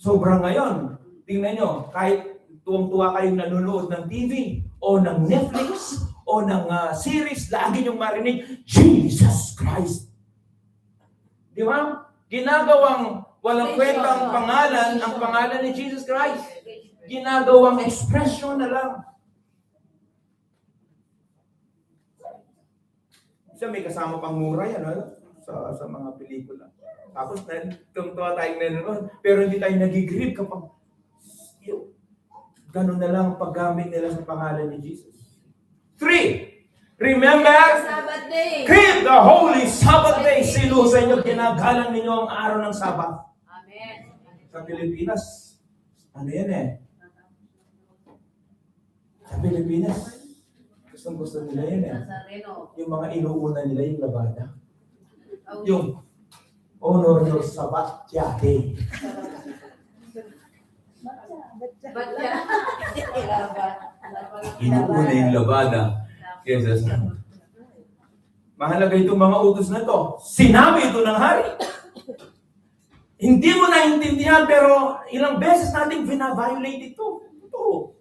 Sobra ngayon. Tingnan nyo, kahit tuwang-tuwa kayong nanonood ng TV o ng Netflix o ng series, lagi nyong marinig, Jesus Christ. Di ba? Ginagawang walang kwentang pangalan, ang pangalan ni Jesus Christ. Ginagawang expression na lang. Isa may kasama pang mura yan, ano? Sa mga pelikula. Tapos, tumatawa tayong nanonood, pero hindi tayo nag-grip kapag ganun na lang ang paggamit nila sa pangalan ni Jesus. 3. Remember, Sabbath day. keep the holy Sabbath day. Sino sa inyo ginagalang ninyo ang araw ng Sabbath? Amen. Sa Pilipinas, ano yan eh? Sa Pilipinas, gustong-gusto nila yan eh. Nazareno. Yung mga inuuna nila yung labada. Yung honor your Sabbath day. Ba't yan? Inuuna yung labada. Kesa sa mahalaga itong mga utos na to. Sinabi ito ng hari. Hindi mo naintindihan pero ilang beses natin vina-violate ito. Ito.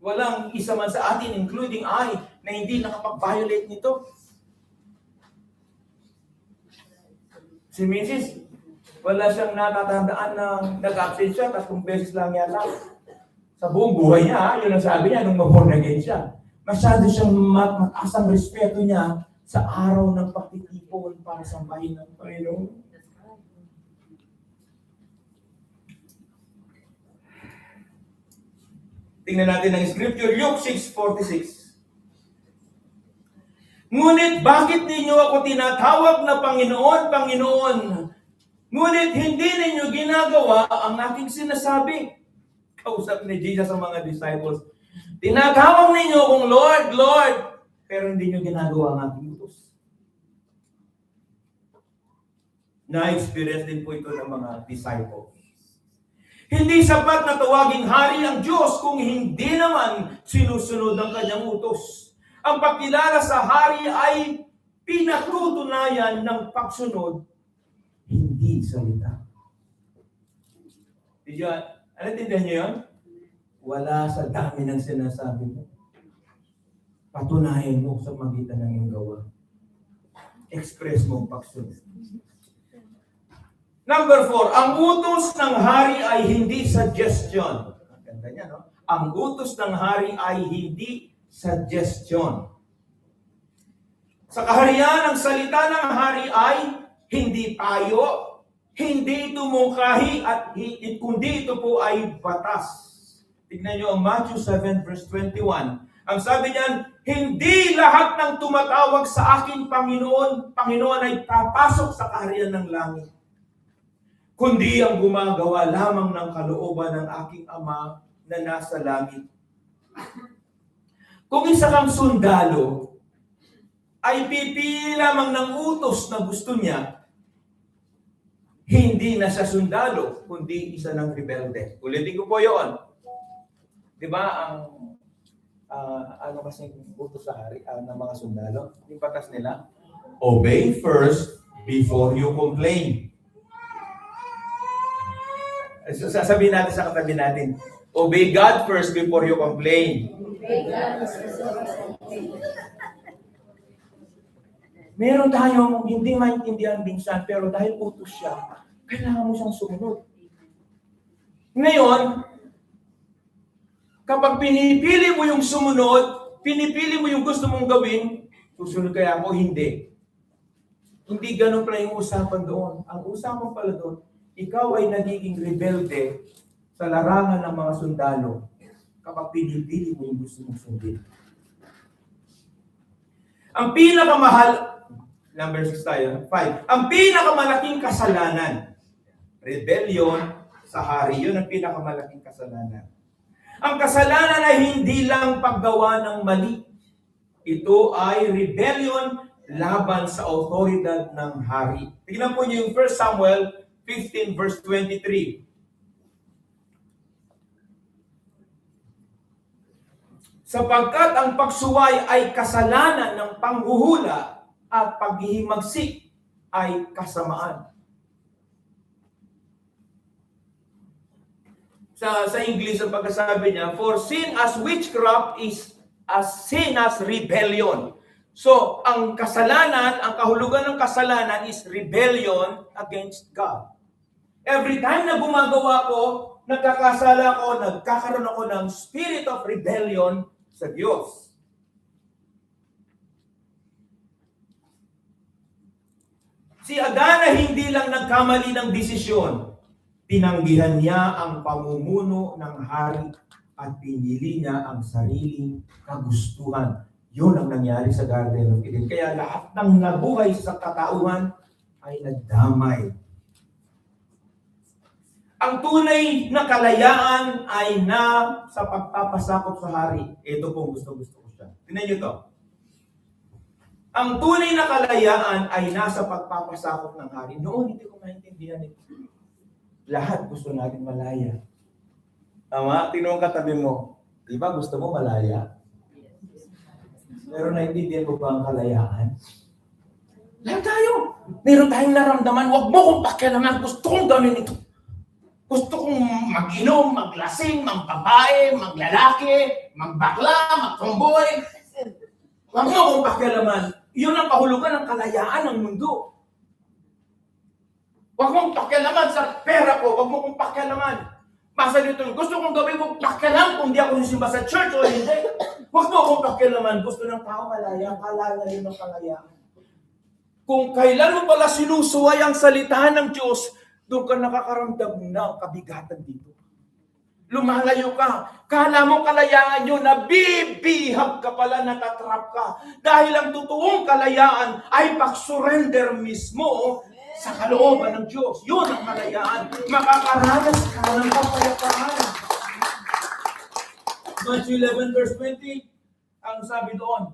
Walang isa man sa atin, including I, na hindi nakapag-violate nito. Si Mrs., wala siyang natatandaan na nag-absent siya, tapos kung beses lang yata. Sa buong buhay niya, yun ang sabi niya nung mag-born again siya. Masyado siyang mataas ang respeto niya sa araw ng pagtitipon para sambahin ng Panginoon. Tingnan natin ang scripture, Luke 6:46. Ngunit bakit ninyo ako tinatawag na Panginoon, Panginoon? Ngunit hindi ninyo ginagawa ang aking sinasabi. Kausap ni Jesus sa mga disciples. Tinatawag ninyo akong Lord, Lord, pero hindi nyo ginagawa ang aking utos. Na-experience din po ito ng mga disciples. Hindi sapat na tawaging hari ang Diyos kung hindi naman sinusunod ang kanyang utos. Ang pagkilala sa hari ay pinatutunayan ng pagsunod, hindi salita. Ano tindihan niyo yun? Wala sa dami ng sinasabi mo. Patunayan mo sa magitan ng iyong gawa. Express mo ang pagsunod. Number 4, ang utos ng hari ay hindi suggestion. Ang ganda niya, no? Ang utos ng hari ay hindi suggestion. Sa kaharian, ang salita ng hari ay hindi payo, hindi tumungkahi, at kundi ito po ay batas. Tignan niyo ang Matthew 7 verse 21. Ang sabi niyan, hindi lahat ng tumatawag sa akin Panginoon ay papasok sa kaharian ng langit. Kundi ang gumagawa lamang ng kalooban ng aking Ama na nasa langit. Kung isa kang sundalo, ay pipili lamang ng utos na gusto niya, hindi na siya sundalo, kundi isa ng rebelde. Ulitin ko po yun. Di ba ang ano kasi utos sa hari ng mga sundalo? Yung batas nila, obey first before you complain. So, sasabihin natin sa katabi natin, obey God first before you complain. Meron tayong hindi maintindihan minsan, pero dahil utos siya, kailangan mo siyang sumunod. Ngayon, kapag pinipili mo yung sumunod, pinipili mo yung gusto mong gawin, susunod kaya ako, hindi. Hindi ganun pala yung usapan doon. Ang usapan pala doon, ikaw ay nagiging rebelde sa larangan ng mga sundalo kapag pinipili mo yung gusto mong sundin. Ang pinakamahal, number 6 tayo, 5. Ang pinakamalaking kasalanan, rebellion sa hari, yun ang pinakamalaking kasalanan. Ang kasalanan ay hindi lang paggawa ng mali. Ito ay rebellion laban sa autoridad ng hari. Tignan po niyo yung 1 Samuel 15 verse 23. Sapagkat ang pagsuway ay kasalanan ng panghuhula at paghihimagsik ay kasamaan. Sa English, ang pagkasabi niya, for sin as witchcraft is as sin as rebellion. So, ang kasalanan, ang kahulugan ng kasalanan is rebellion against God. Every time na gumagawa ko, nagkakasala ko, nagkakaroon ako ng spirit of rebellion sa Diyos. Si Adan ay hindi lang nagkamali ng desisyon. Tinanggihan niya ang pamumuno ng hari at pinili niya ang sariling kagustuhan. Yun ang nangyari sa Garden of Eden. Kaya lahat ng nabuhay sa katauhan ay nagdamay. Ang tunay na kalayaan ay na sa pagpapasakop sa hari. Ito po gusto-gusto ko siya. Tingnan niyo to. Ang tunay na kalayaan ay nasa pagpapasakop ng hari. Noon, hindi ko maintindihan ito. Lahat gusto natin malaya. Tama? Tingnan mo katabi mo. Di ba gusto mo malaya? Pero naintindihan mo ba ang kalayaan? Lahat tayo. Meron tayong naramdaman. Huwag mo kong pakialaman. Gusto kong gawin ito. Gusto kong mag-inom, maglasing, magbabae, maglalaki, magbakla, magtomboy. Huwag mo kong pakialaman. Iyon ang kahulugan ng kalayaan ng mundo. Huwag mong pakialaman sa pera ko. Huwag mo kong pakialaman. Basta dito, gusto kong gawin mo pakialam kung di ako sisimba sa church o hindi. Huwag mo kong pakialaman. Gusto ng tao malaya. Kalaya rin ng kalayaan. Kung kailan mo pala sinusuway ang salita ng Diyos, doon ka nakakaramdam ng kabigatan dito. Lumalayo ka. Kala mo kalayaan yun, nabibihag ka pala, natatrap ka. Dahil ang totoong kalayaan ay pag-surrender mismo sa kalooban ng Diyos. Yun ang kalayaan. Makakaranas ka ng kapayapaan. Matthew 11 verse 20, ang sabi doon,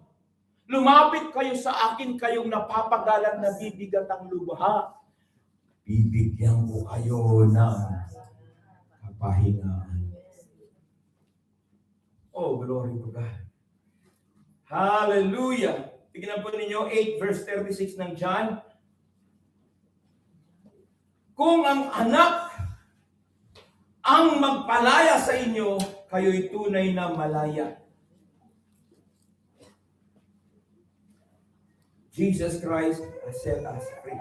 lumapit kayo sa akin, kayong napapagalang na bibigat ang lubha. Bibigyan ko kayo ng kapahingaan. Oh, glory to God. Hallelujah. Tignan po ninyo 8 verse 36 ng John. Kung ang anak ang magpalaya sa inyo, kayo'y tunay na malaya. Jesus Christ has set us free.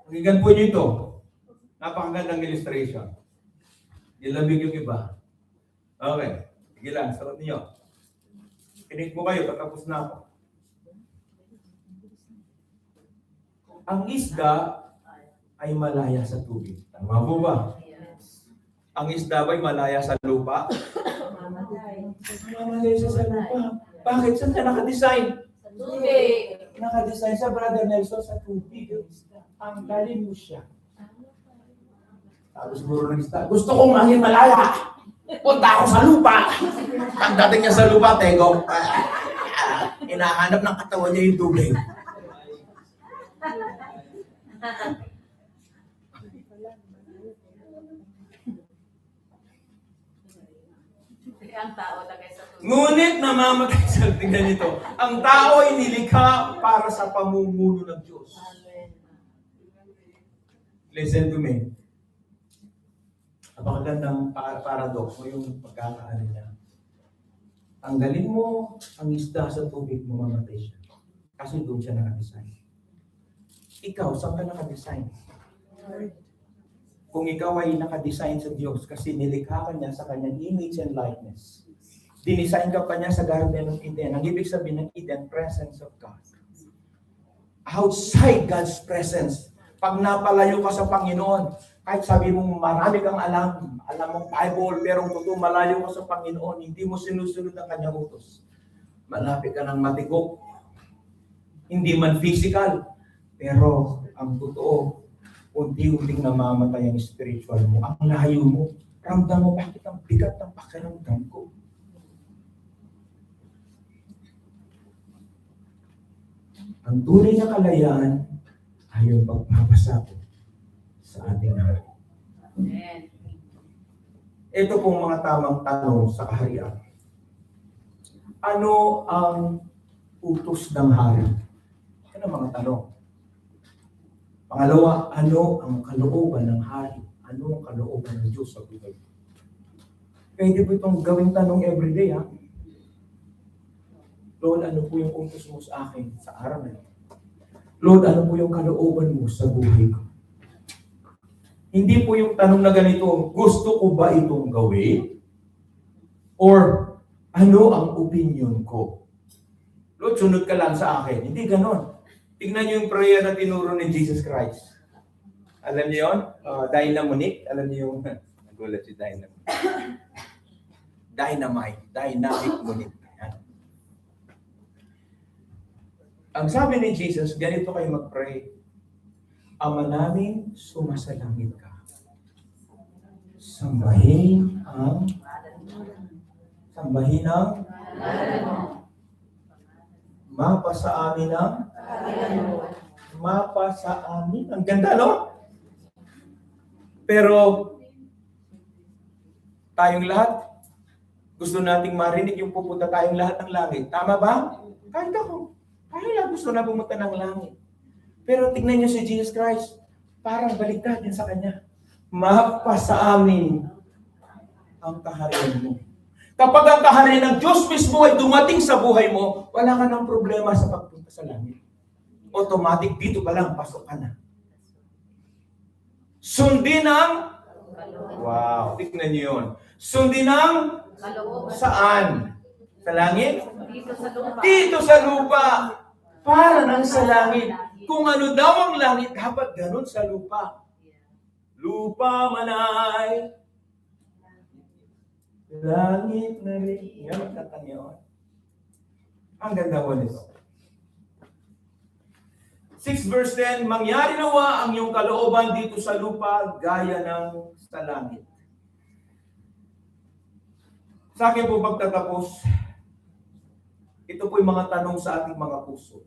Pakinggan po niyo ito. Napakagandang illustration. Nilabig yung iba. Okay. Sige lang, sarap niyo. Kinig po kayo, tatapos na ako. Ang isda ay malaya sa tubig. Tama po ba? Ang isda ba ay malaya sa lupa? Mamalaya siya sa lupa. Bakit? Saan ka nakadesign? Sa tubig. Nakadesign sa Brother Nelson sa tubig. Ang galing mo siya. Tapos siguro ng isda, gusto kong maging malaya. Punta ako sa lupa. Ang dating niya sa lupa, tego. Hinahanap ng katawan niya yung tubig. Ang tao lagay sa tubig. Ngunit namamatay sa tingnan nito. Ang tao ay nilikha para sa pamumuno ng Diyos. Listen to me. Napakagandang paradox mo yung pagkakaano niya. Tanggalin mo ang isda sa tubig, mamamatay siya. Kasi doon siya nakadesign. Ikaw, saan ka nakadesign? Kung ikaw ay nakadesign sa Diyos kasi nilikha ka niya sa kanyang image and likeness. Dinesign ka pa niya sa Garden of Eden. Ang ibig sabihin ng Eden, presence of God. Outside God's presence, pag napalayo ka sa Panginoon, kahit sabi mong marami kang alam mong Bible, pero totoo malayo ka sa Panginoon, hindi mo sinusunod ang kanyang utos. Malapit ka ng matigok. Hindi man physical, pero ang totoo, unti-unting namamatay ang spiritual mo. Ang layo mo, ramdam mo, bakit ang bigat ng pakiramdam ko? Ang tunay na kalayaan ay yung pagpapasakop sa ating hari. Amen. Ito pong mga tamang tanong sa kaharian. Ano ang utos ng hari? Ano ang mga tanong? Pangalawa, ano ang kalooban ng hari? Ano ang kalooban ng Diyos sa buhay ko? Pwede po itong gawing tanong everyday, ha? Lord, ano po yung utos mo sa akin sa araw na ito? Lord, ano po yung kalooban mo sa buhay ko? Hindi po yung tanong na ganito, gusto ko ba itong gawin? Or ano ang opinion ko? Lord, sunod ka lang sa akin. Hindi ganon. Tignan niyo yung prayer na tinuro ni Jesus Christ. Alam niyo yun? Dynamonic. Alam niyo yung... Nagulat si Dynamonic. Dynamic monic. Ang sabi ni Jesus, ganito kayo mag-pray. Ama namin, sumasalangit ka. Sambahin ang mapa sa amin ang mapa sa amin. Ang ganda, no? Pero tayong lahat, gusto nating marinig yung pupunta tayong lahat ng langit. Tama ba? Kahit ako. Tayo lang gusto na pumunta ng langit. Pero tignan niyo si Jesus Christ, parang baliktad din sa kanya. Mapa sa amin ang kaharian mo. Kapag ang kaharian ng Diyos mismo ay dumating sa buhay mo, wala ka ng problema sa pagpunta sa langit. Automatic, dito pa lang, pasok ka na. Sundin ang... Wow, tignan niyo yun. Sundin ang... Saan? Sa langit? Dito sa lupa. Para nang sa langit. Kung ano daw ang langit, dapat ganun sa lupa. Lupa manay. Langit na rin. Yan ang katanyawan. Ang ganda ko nito. 6 verse 10, mangyari nawa ang iyong kalooban dito sa lupa gaya ng sa langit. Sa akin po pagtatapos, ito po yung mga tanong sa ating mga puso.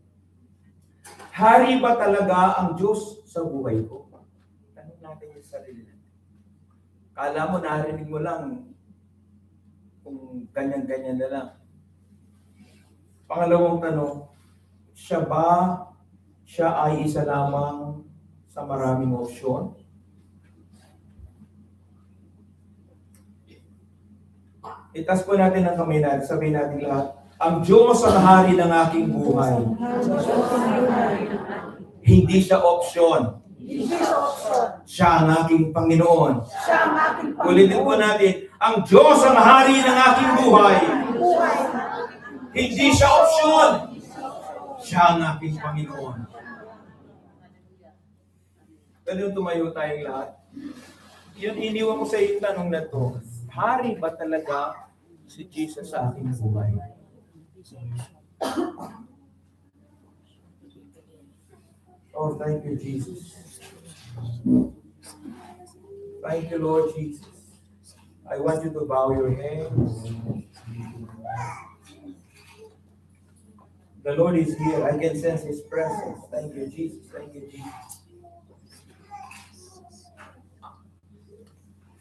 Hari ba talaga ang Diyos sa buhay ko? Tanong natin yung sarili natin. Kala mo, narinig mo lang kung ganyan-ganyan na lang. Pangalawang tanong, siya ay isa lamang sa maraming opsyon? Itas po natin ang kamay natin, sabihin natin lahat, ang Diyos ang hari ng aking buhay. Hindi siya opsyon. Siya ang aking Panginoon. Ulitin po natin, ang Diyos ang hari ng aking buhay. Hindi siya opsyon. Siya ang aking Panginoon. Ganun tumayo tayong lahat. Yun, iniwan ko sa iyo tanong na to. Hari ba talaga si Jesus sa aking buhay? Oh, thank you, Jesus. Thank you, Lord Jesus. I want you to bow your heads. The Lord is here. I can sense His presence. Thank you, Jesus. Thank you, Jesus.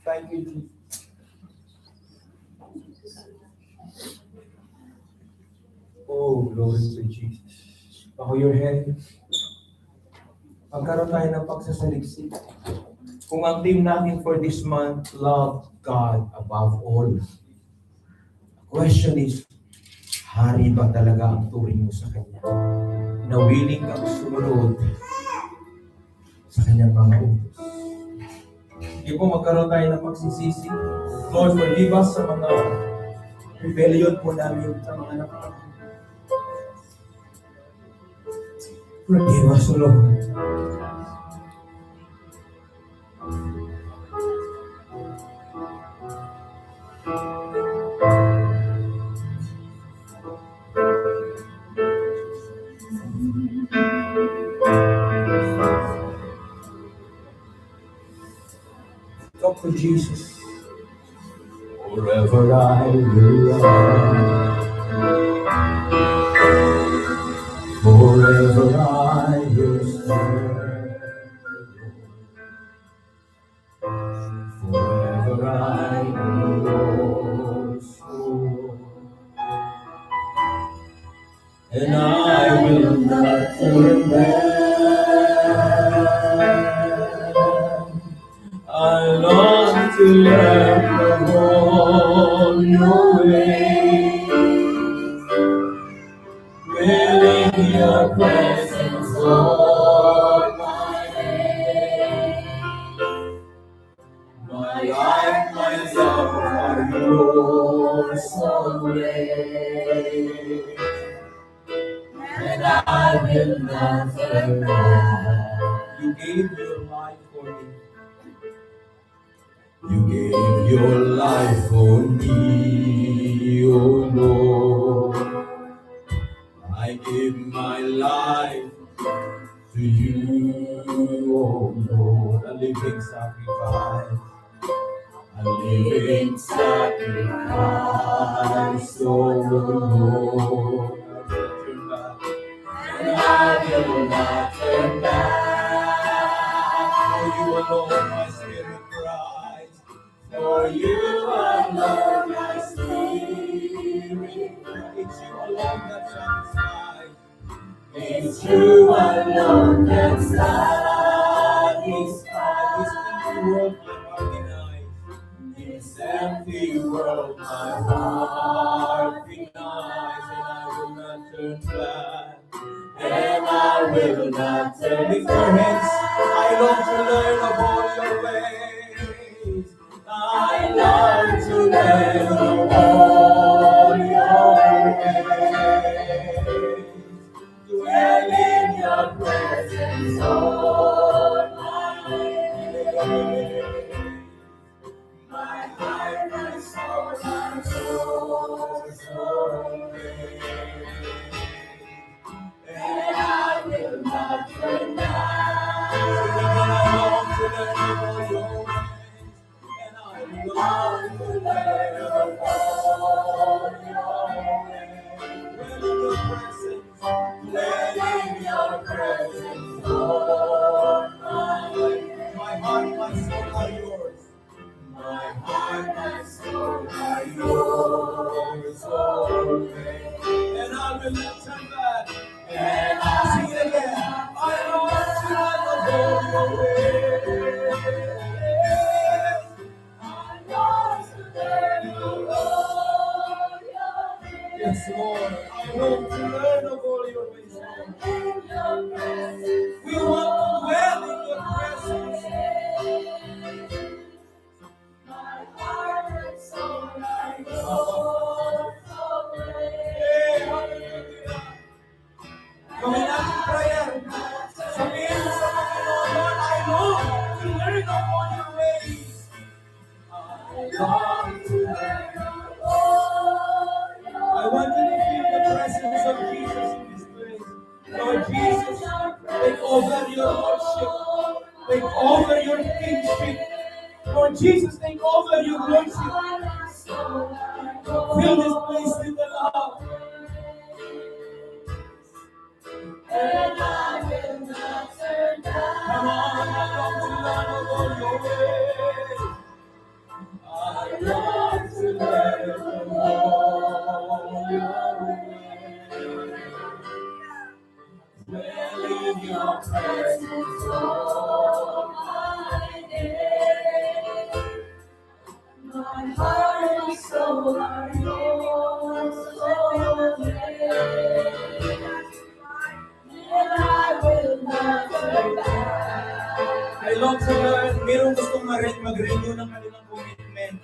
Thank you, Jesus. Oh, glory to Jesus. Bow your head. Magkaroon tayo ng pagsasaliksik. Kung ang theme natin for this month, love God above all. The question is, hari ba talaga ang turing mo sa Kanya? Na willing kang sumunod sa Kanyang mga utos. Hindi po magkaroon tayo ng pagsisisi. Lord, forgive us sa mga rebellion po namin sa mga nakakatawa. Forgive us, Lord. Talk to Jesus. Forever I will love. Forever I will serve. Forever I will soar. And I will not turn back. I your presence, Lord, my day. My life, my love are yours always. And I will not turn back. You gave your life for me. You gave your life for me, oh Lord. I give my life to you, oh Lord. A living sacrifice. A living sacrifice, oh Lord. And I will not turn back. For you alone my spirit cries. For you alone my spirit. It's you alone that satisfies. It's you alone that satisfies. This empty world my heart denies. This empty world my heart denies, and I will not turn Lift back. your hands. I long to learn of all your ways. I long to learn of all your ways. Dwell in your presence, Lord, my days. My heart, my soul, my yours, always. And I will not turn back. I long to learn of all your ways. And I long to learn of all your ways. Dwell in your presence. Dwell in your presence, Lord, My heart, my soul are yours. my heart, my soul are yours, always. And I will not turn back. And Sing it again. I want to learn of all your ways. I long to learn of all your ways. Yes, Lord. I want to learn of all your ways, Lord. In your presence, We want to dwell in your presence. my heart and soul are yours, always. Hey, hallelujah. Gawin natin prayer. Sabihin mo sa Panginoon, Lord, I long to learn of all your ways. I long to learn of all your I want you to feel the presence of Jesus in this place. Lord Jesus, take over your worship. Take over your kingship. Lord Jesus, take over your worship. Fill this place with the love. And I will not turn back. Come on, I long to learn of all your ways. I long to learn of all your ways. Dwell in your presence, all my days. My heart and soul are yours, always. And I will not turn back. I long to learn. Merong gustong mag-renew ng kanilang commitment.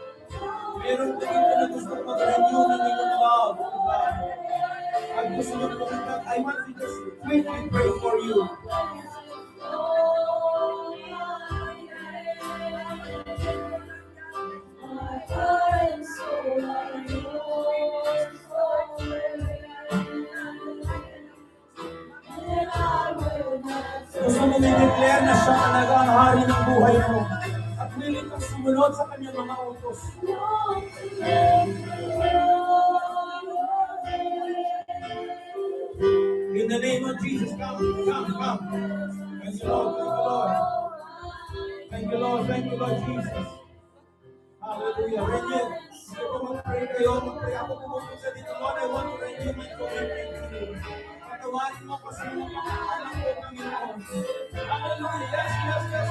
Merong dito na gustong mag-renew ng inyong love. Ang gusto nyo pumunta, I want to just quickly pray for you. My heart and soul are yours, and I will not Gusto mo i-declare na siya talaga ang hari ng buhay mo. At willing kang sumunod sa kanyang mga utos. In the name of Jesus, come. Thank you, Lord. Thank you, Lord. Thank you, Lord Jesus. Hallelujah. Renew. Ito mag-pray kayo. Mag-pray ako pumunta dito. Lord, I want to renew my commitment to you. Patawarin mo kasi yung mga anak ko, Panginoon. Hallelujah. Yes, Lord. Yes,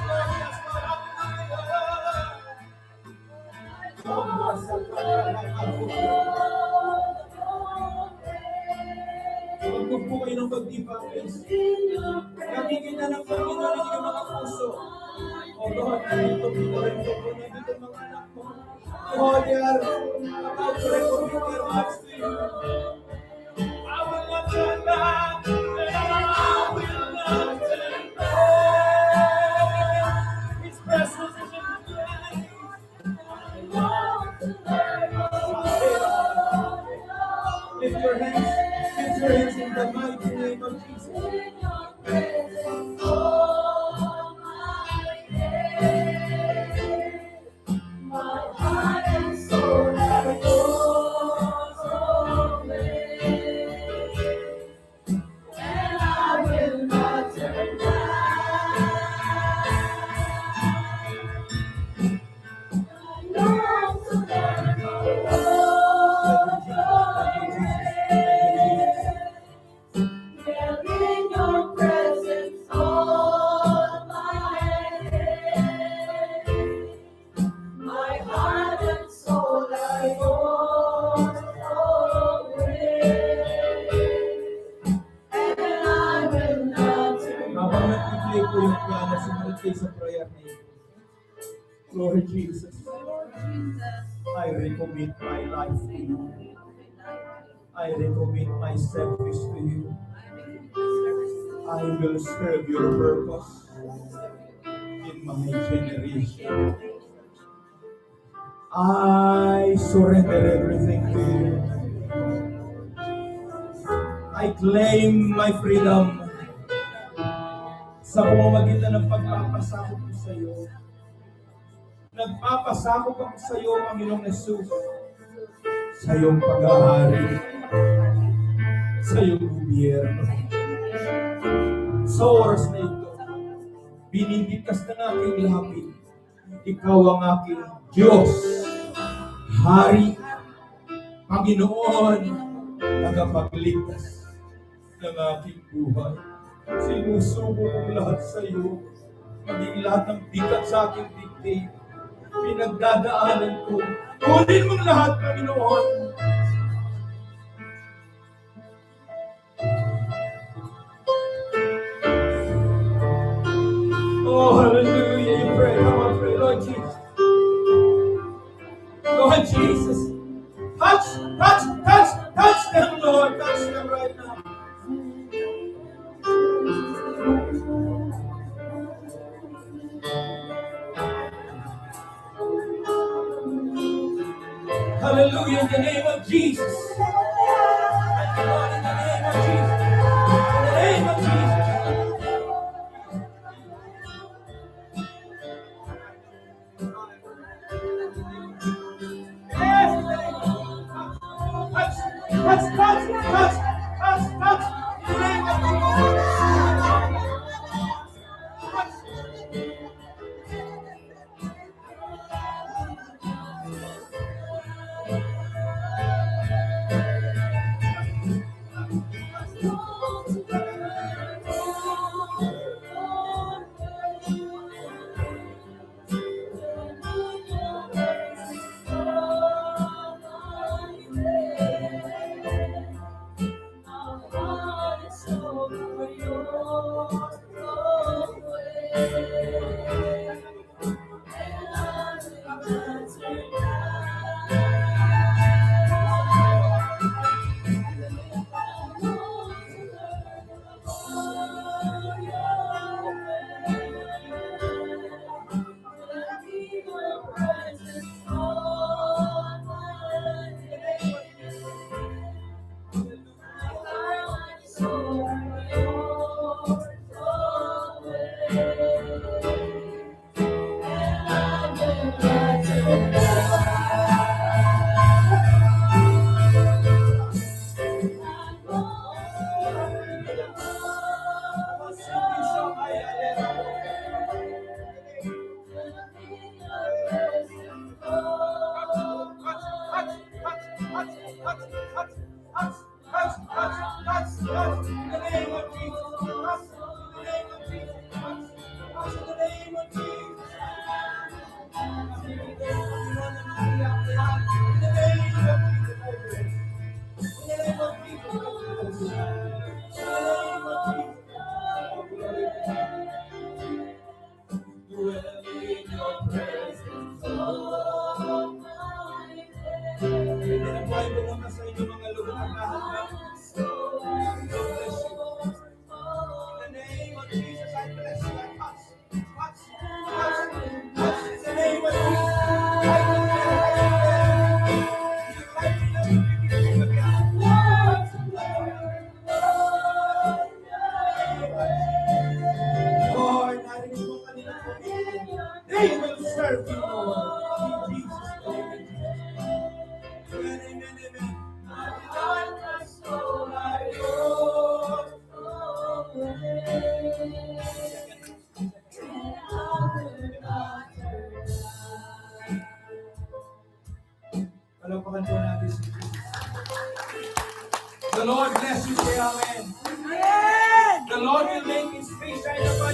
Lord. Hallelujah. Huwag po kayo ng pag-ibangis. Nakikita ng Panginoon ang inyong mga puso. O Lord, nandito po nandito mga anak mo. Lord, they are about to recommit their hearts to you. I will not turn back. I will not turn back. His presence is in the place. Lift your hands. Lift your hands in the mighty name of Jesus. Habang nag-play po yung piano, sumunod kayo sa prayer na ito. Lord Jesus, I recommit my life to you. I recommit my selfish to you. I will serve your purpose in my generation. I surrender everything to you. I claim my freedom sa pamamagitan ng pagpapasakop ko sa iyo. Nagpapasakop ako sa iyo, Panginoong Jesus, sa iyong pag-aari, sa iyong gobyerno. Sa oras na ito, binibigkas ng aking lapid. Ikaw ang aking Diyos, Hari, Panginoon, tagapagligtas ng aking buhay. Sinusubo kong lahat sa iyo, maging lahat ng bigat sa aking dibdib, pinagdadaanan ko. Kunin mong lahat, Panginoon. Oh, hallelujah. You pray. Come on, pray. Lord Jesus. Lord Jesus. Touch them, Lord. Touch them right now. Hallelujah, in the name of Jesus. Thank you, Lord, in the name of Jesus. In the name of Jesus. Yes, touch. In the name of Jesus. Touch. In the name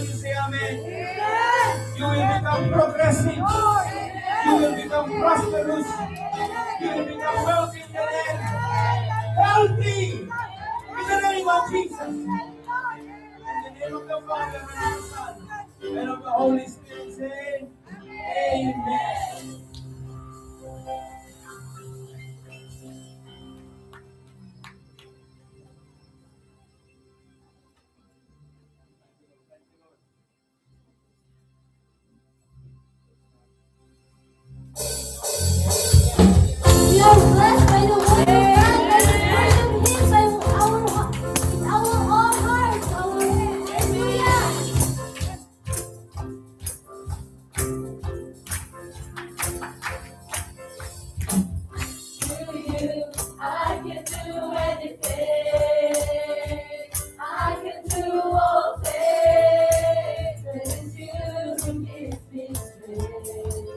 Can you say amen? You will become progressive. You will become prosperous. You will become wealthy in the land. Healthy. In the name of Jesus. In the name of the Father and of the Son and of the Holy Spirit, say, Amen. We are blessed by the word of God. Let us worship Him by our all hearts. Hallelujah. To you, I can do anything. I can do all things. Praise you who gives me strength.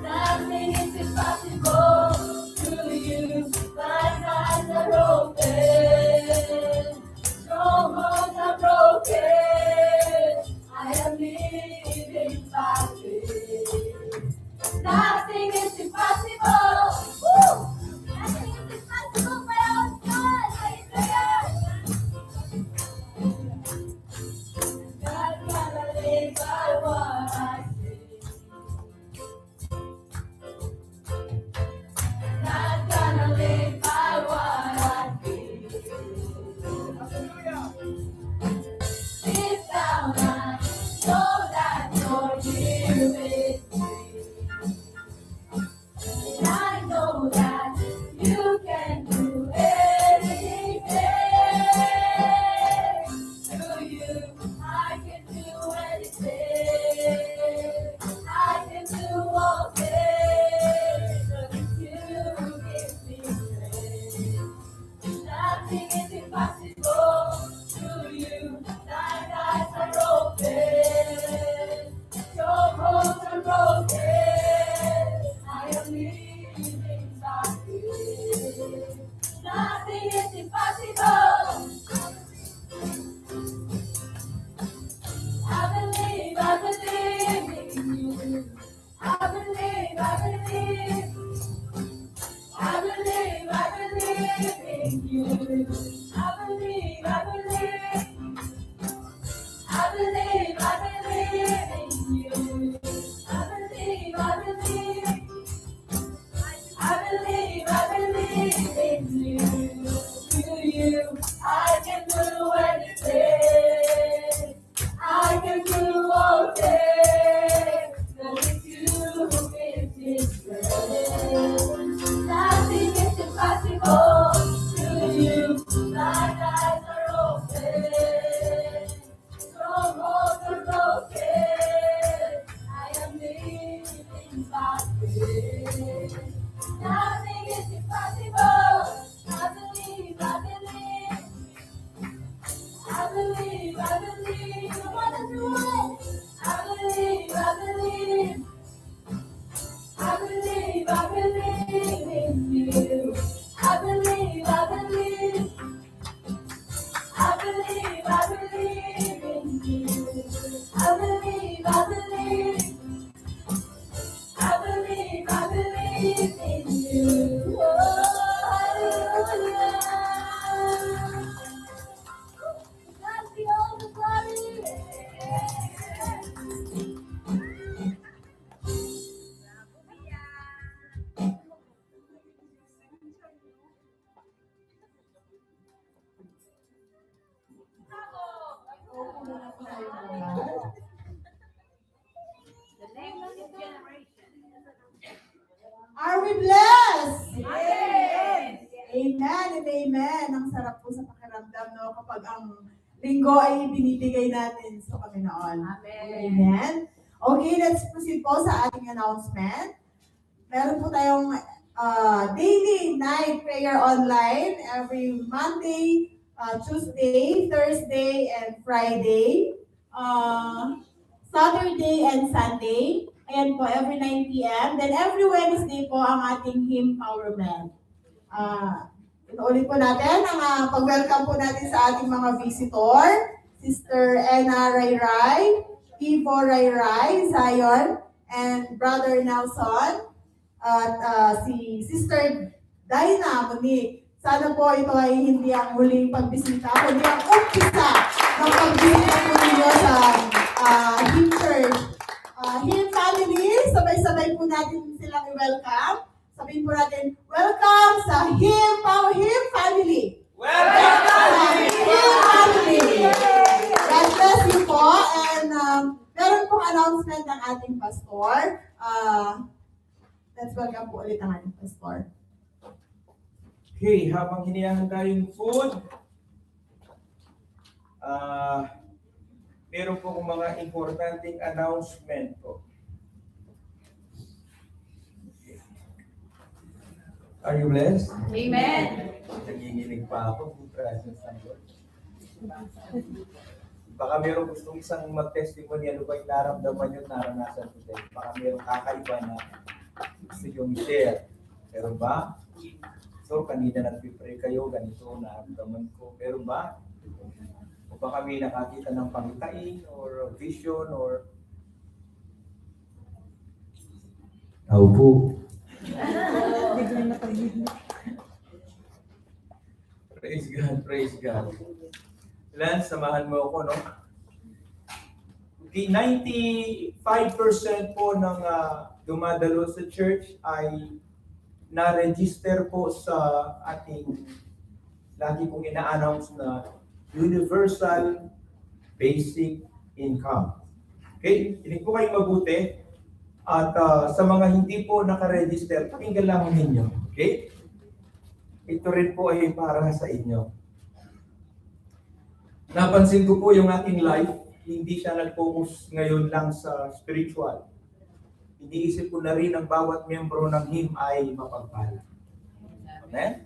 Nothing is impossible to you. My eyes are open. Strongholds are broken. I am living by faith. Nothing is impossible. Woo! Nothing is impossible for our God. Hallelujah. God gonna live by what I say. Not gonna live by what I feel. Deep down I know that you're here with me. And I know that you can do anything. To you, I can do anything. I can do all things. But you give me strength. Nothing is impossible to you. Thine eyes are open. Your bones are broken. I am living by faith. Nothing is impossible. I believe in you. I believe in you. I believe in you. I believe in you. To you, I can do anything. I can do all things. With you who gives me strength. Nothing is impossible to you. Thine eyes are open. Strongholds are broken. I am living by faith. Nothing is impossible. I believe. I believe. You want to do it? I believe. I believe in you. I believe in you. I believe in you. I believe in you. Oh, hallelujah. God be all the glory. Are we blessed? Amen and amen. Ang sarap po sa pakiramdam, no? Kapag ang linggo ay binibigay natin sa Panginoon. Amen. Okay, let's proceed po sa ating announcement. Meron po tayong daily night prayer online every Monday, Tuesday, Thursday, and Friday. Saturday and Sunday. Ayan po, every 9 p.m. Then every Wednesday po ang ating hymn empowerment. Inuulit po natin ang pag-welcome po natin sa ating mga visitor. Sister Ena Rayray, Ivo Rayray, Zion, and Brother Nelson, at si Sister Dinah Monique. Sana po ito ay hindi ang huling pagbisita, kundi ang umpisa ng pagbisita po ninyo sa Him Church. Him family, sabay-sabay po natin silang i-welcome. Sabihin po natin, welcome sa Him family. Welcome! Sa Him family. God bless you po. And meron pong announcement ng ating pastor. Let's welcome po ulit ang ating pastor. Okay, habang hinihanda yung food, meron po kong mga importanteng announcement po. Are you blessed? Amen. Nanginginig pa ako ng presence ng Lord. Baka meron gustong isang mag-testimony, ano ba yung naramdaman yun, naranasan ko din. Baka meron kakaiba na gusto yung share. Pero ba? So, kanina nag-pray kayo, ganito, naramdaman ko. Pero ba? O baka may nakakita ng pangitain or vision or... po. Praise God, praise God. Lance, samahan mo ako, no? Okay, 95% po ng dumadalo sa church ay na-register po sa ating lagi pong ina-announce na Universal Basic Income. Okay, hindi po kayo mabuti. At sa mga hindi po nakaregister, pakinggan lang ninyo. Okay? Ito rin po ay para sa inyo. Napansin ko po yung ating life, hindi siya nag-focus ngayon lang sa spiritual. Iniisip ko na rin ang bawat miyembro ng HIM ay mapagpala. Amen?